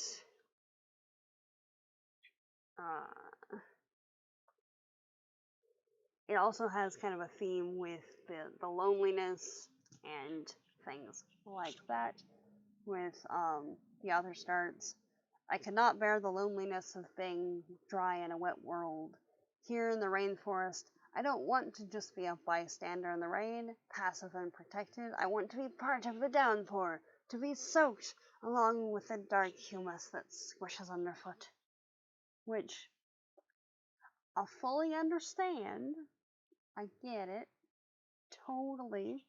it also has kind of a theme with the loneliness and things like that. With the author starts, I cannot bear the loneliness of being dry in a wet world. Here in the rainforest, I don't want to just be a bystander in the rain, passive and protected. I want to be part of the downpour, to be soaked along with the dark humus that squishes underfoot. Which I fully understand. I get it. Totally.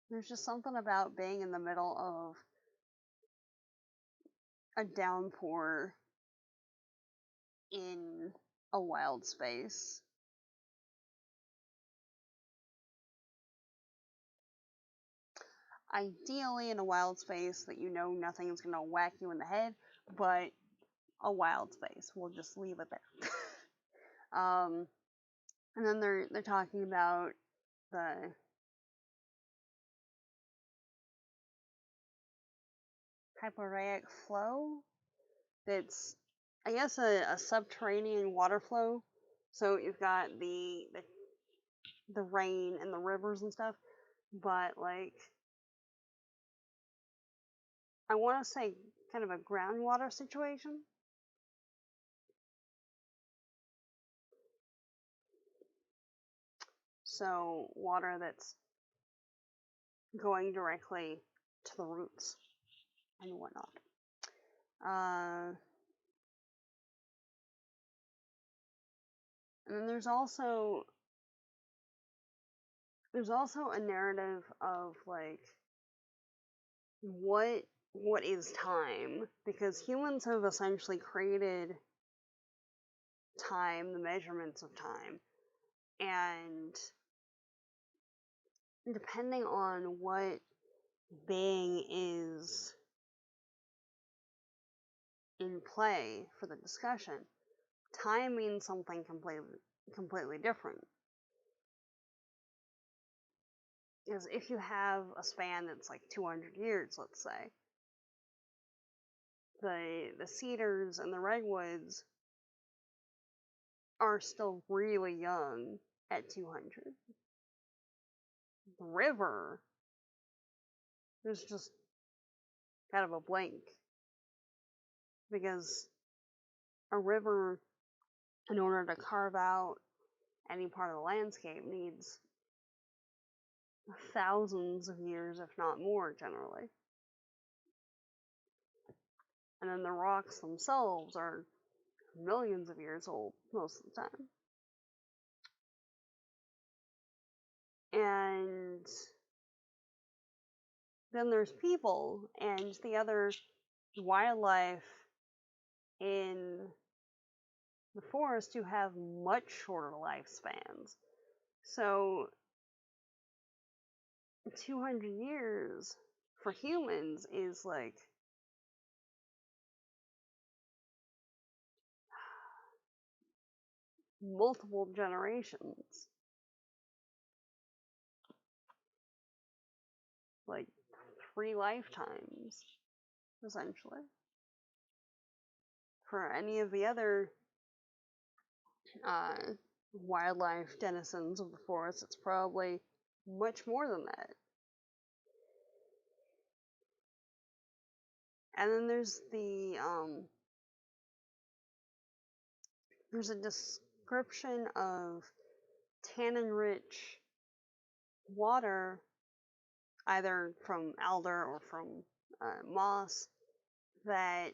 There's just something about being in the middle of a downpour in a wild space. Ideally in a wild space that you know nothing is going to whack you in the head, but a wild space. We'll just leave it there. And then they're talking about the Hypodermic Flow. That's, I guess, a subterranean water flow. So you've got the rain and the rivers and stuff, but like, I want to say kind of a groundwater situation. So water that's going directly to the roots and whatnot. And then there's also a narrative of like what is time, because humans have essentially created time, the measurements of time, and depending on what being is in play for the discussion, time means something completely different. Because if you have a span that's like 200 years, let's say, the cedars and the redwoods are still really young at 200. The river is just kind of a blank, because a river, in order to carve out any part of the landscape, needs thousands of years, if not more, generally. And then the rocks themselves are millions of years old most of the time. And then there's people and the other wildlife in the forest who have much shorter lifespans. So 200 years for humans is like multiple generations. like 3 lifetimes, essentially. For any of the other wildlife denizens of the forest, it's probably much more than that. And then there's there's a description of tannin-rich water, either from alder or from moss, that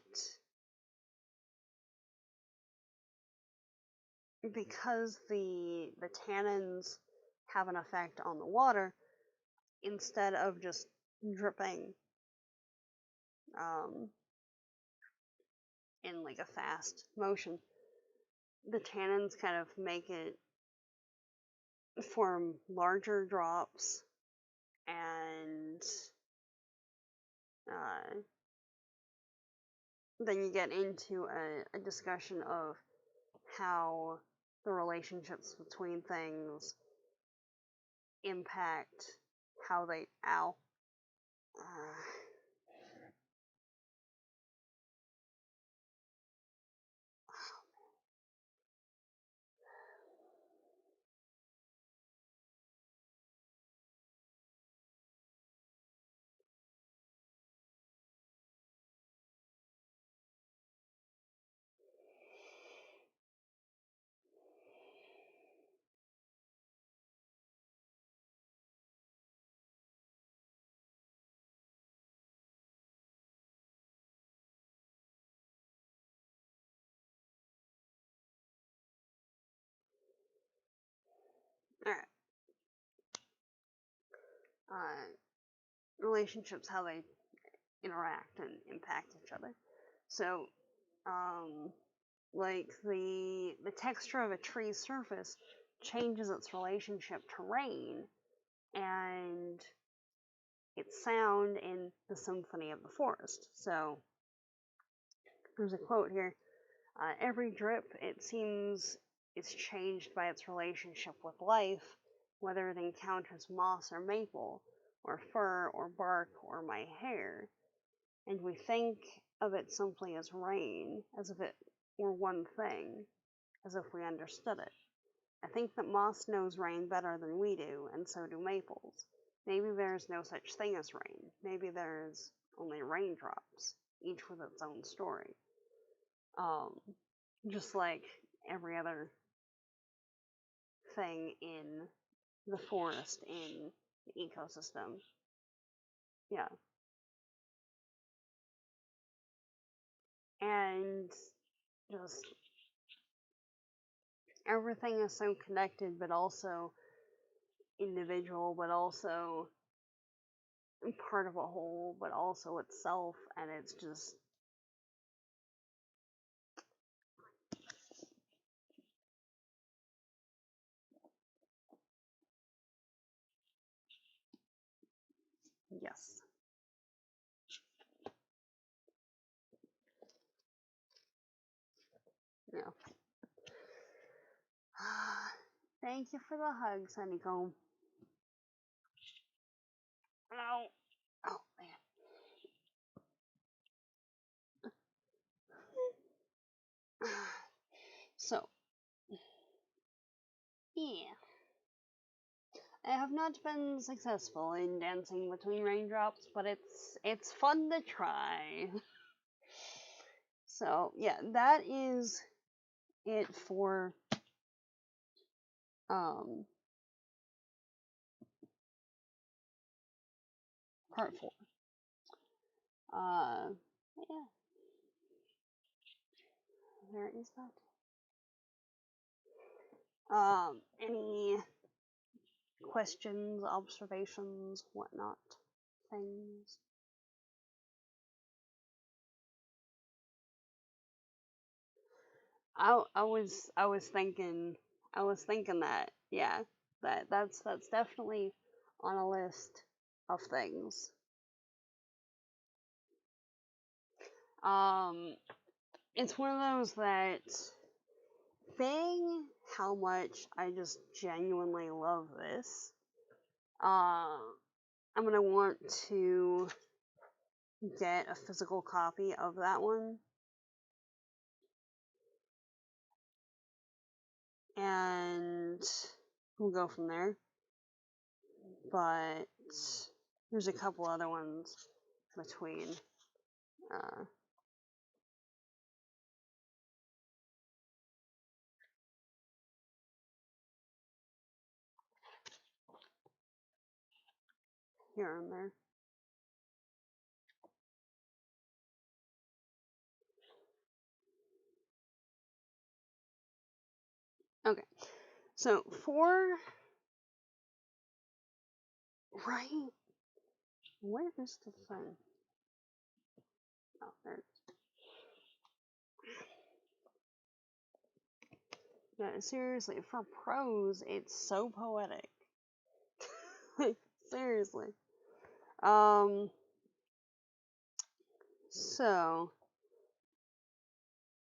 because the tannins have an effect on the water, instead of just dripping in like a fast motion, the tannins kind of make it form larger drops, and then you get into a discussion of how the relationships between things impact how they Alright. Relationships, how they interact and impact each other. So, like the texture of a tree's surface changes its relationship to rain and its sound in the symphony of the forest. So, there's a quote here. Every drip, it seems, is changed by its relationship with life, whether it encounters moss or maple, or fur or bark or my hair. And we think of it simply as rain, as if it were one thing, as if we understood it. I think that moss knows rain better than we do, and so do maples. Maybe there's no such thing as rain. Maybe there's only raindrops, each with its own story. Just like every other thing in the forest, in the ecosystem. Yeah. And just everything is so connected, but also individual, but also part of a whole, but also itself, and it's just yes. Yeah. Thank you for the hugs, honeycomb. Ow. Oh man. So, yeah. I have not been successful in dancing between raindrops, but it's fun to try. So, yeah, that is it for part 4. Yeah. There is that. Any questions, observations, whatnot, things? I was thinking that, yeah, that's definitely on a list of things. It's one of those that thing how much I just genuinely love this. I'm I'm going to want to get a physical copy of that one. And we'll go from there. But there's a couple other ones between. Here and there. Okay, so right, where is the thing? Oh, there it is. No, seriously, for prose, it's so poetic. Like, seriously. So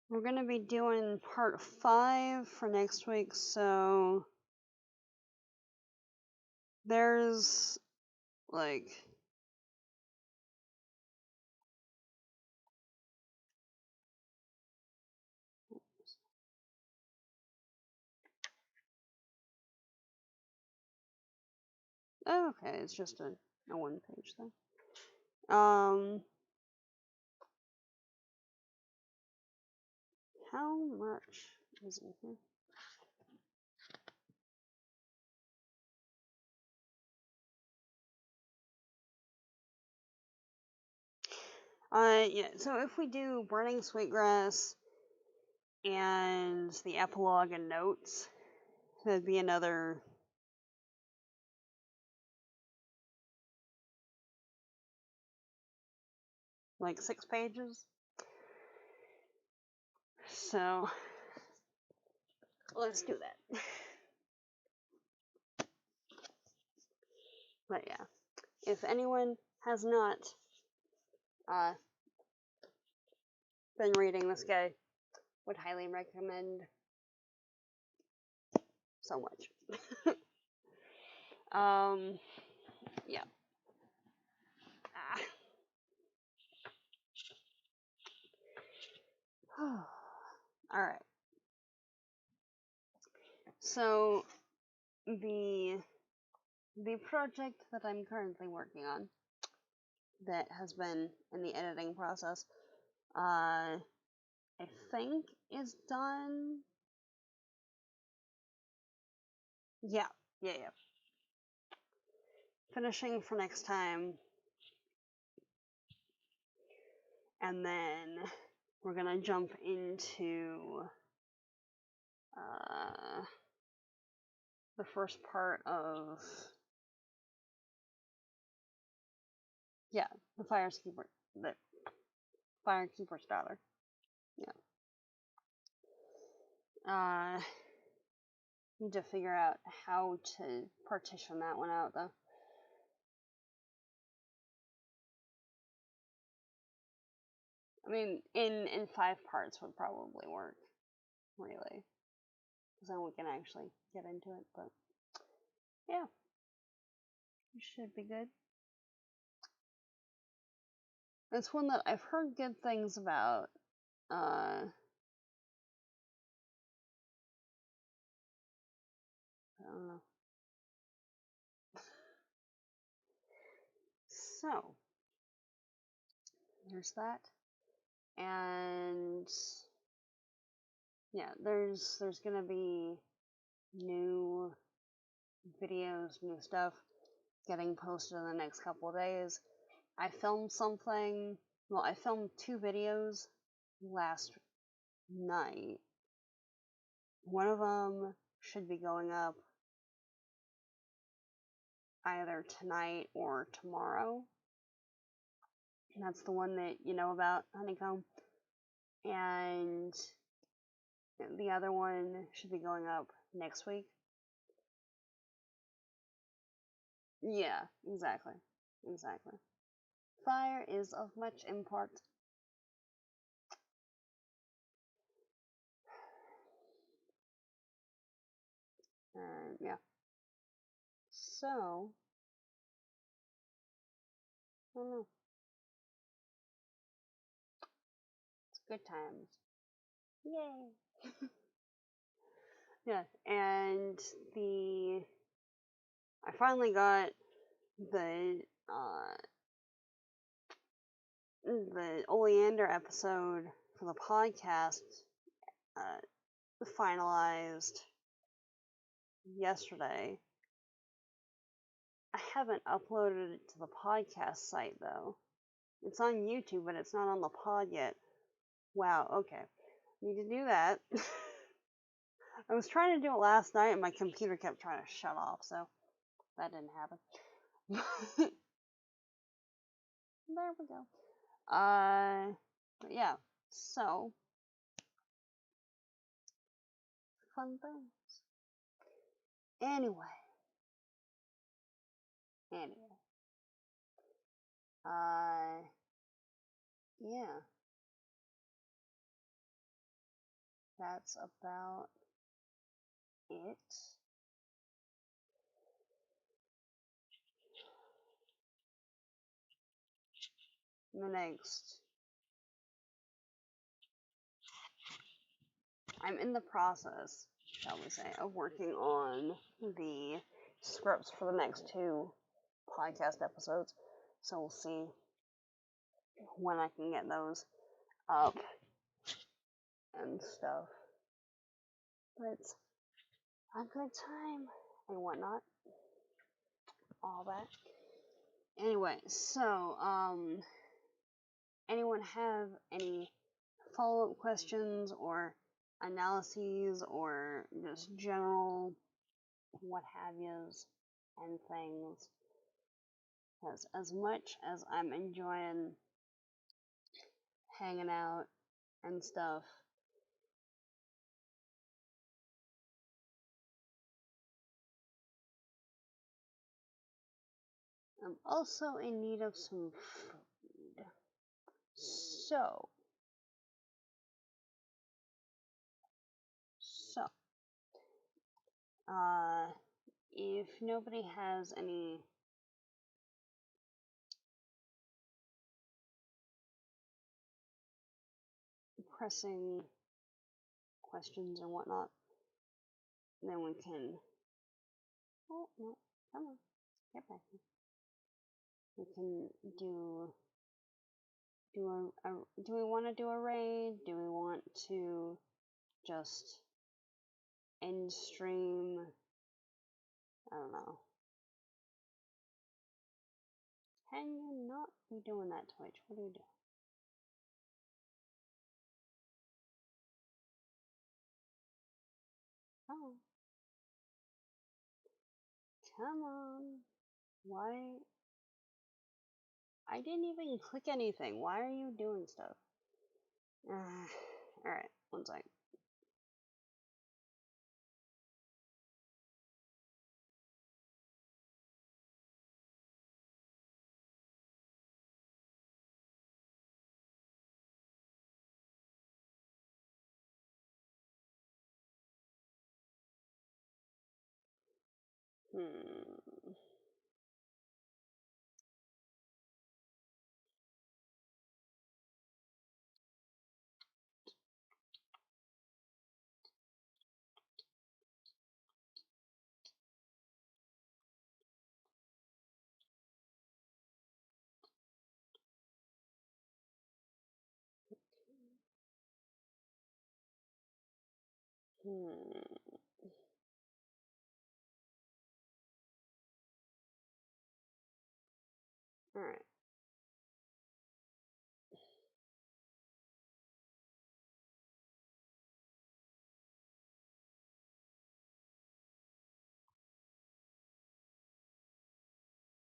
we're gonna be doing part 5 for next week, so there's like okay, it's just a one-page thing. How much is in here? Yeah, so if we do Braiding Sweetgrass and the epilogue and notes, that'd be another like 6 pages. So let's do that. But yeah, if anyone has not been reading this guy, would highly recommend so much. Yeah. Alright. So the project that I'm currently working on that has been in the editing process, I think is done. Yeah. Finishing for next time. And then we're gonna jump into the first part of the Firekeeper's daughter. Yeah. Need to figure out how to partition that one out though. I mean, in 5 parts would probably work, really, because then we can actually get into it. But yeah, it should be good. It's one that I've heard good things about. I don't know. So there's that, and yeah, there's gonna be new videos, new stuff getting posted in the next couple of days. I filmed something. Well, I filmed 2 videos last night. One of them should be going up either tonight or tomorrow. And that's the one that you know about, Honeycomb. And the other one should be going up next week. Yeah, exactly. Fire is of much import. And yeah. So I don't know. It's good times. Yay! Yeah, and I finally got the Oleander episode for the podcast finalized yesterday. I haven't uploaded it to the podcast site though. It's on YouTube, but it's not on the pod yet. Wow, okay. Need to do that. I was trying to do it last night and my computer kept trying to shut off, so that didn't happen. There we go. But yeah, so fun things. Anyway. Yeah. That's about it. The next, I'm in the process, shall we say, of working on the scripts for the next 2 podcast episodes. So we'll see when I can get those up and stuff. But it's a good time and whatnot. All that. Anyway, so, anyone have any follow-up questions or analyses or just general what have yous and things? Because as much as I'm enjoying hanging out and stuff, I'm also in need of some food. So, if nobody has any pressing questions or whatnot, then we can. Oh no! Come on, get back here. We can do. Do we want to do a raid? Do we want to just end stream? I don't know. Can you not be doing that, Twitch? What are you doing? Oh. Come on. Why? I didn't even click anything. Why are you doing stuff? Alright, one sec. Alright.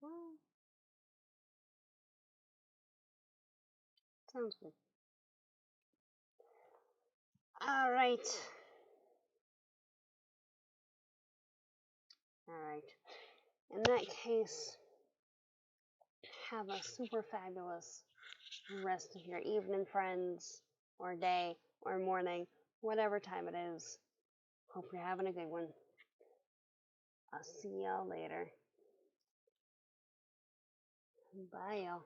Well, sounds good. Alright. Alright. In that case, have a super fabulous rest of your evening, friends, or day, or morning, whatever time it is. Hope you're having a good one. I'll see y'all later. Bye, y'all.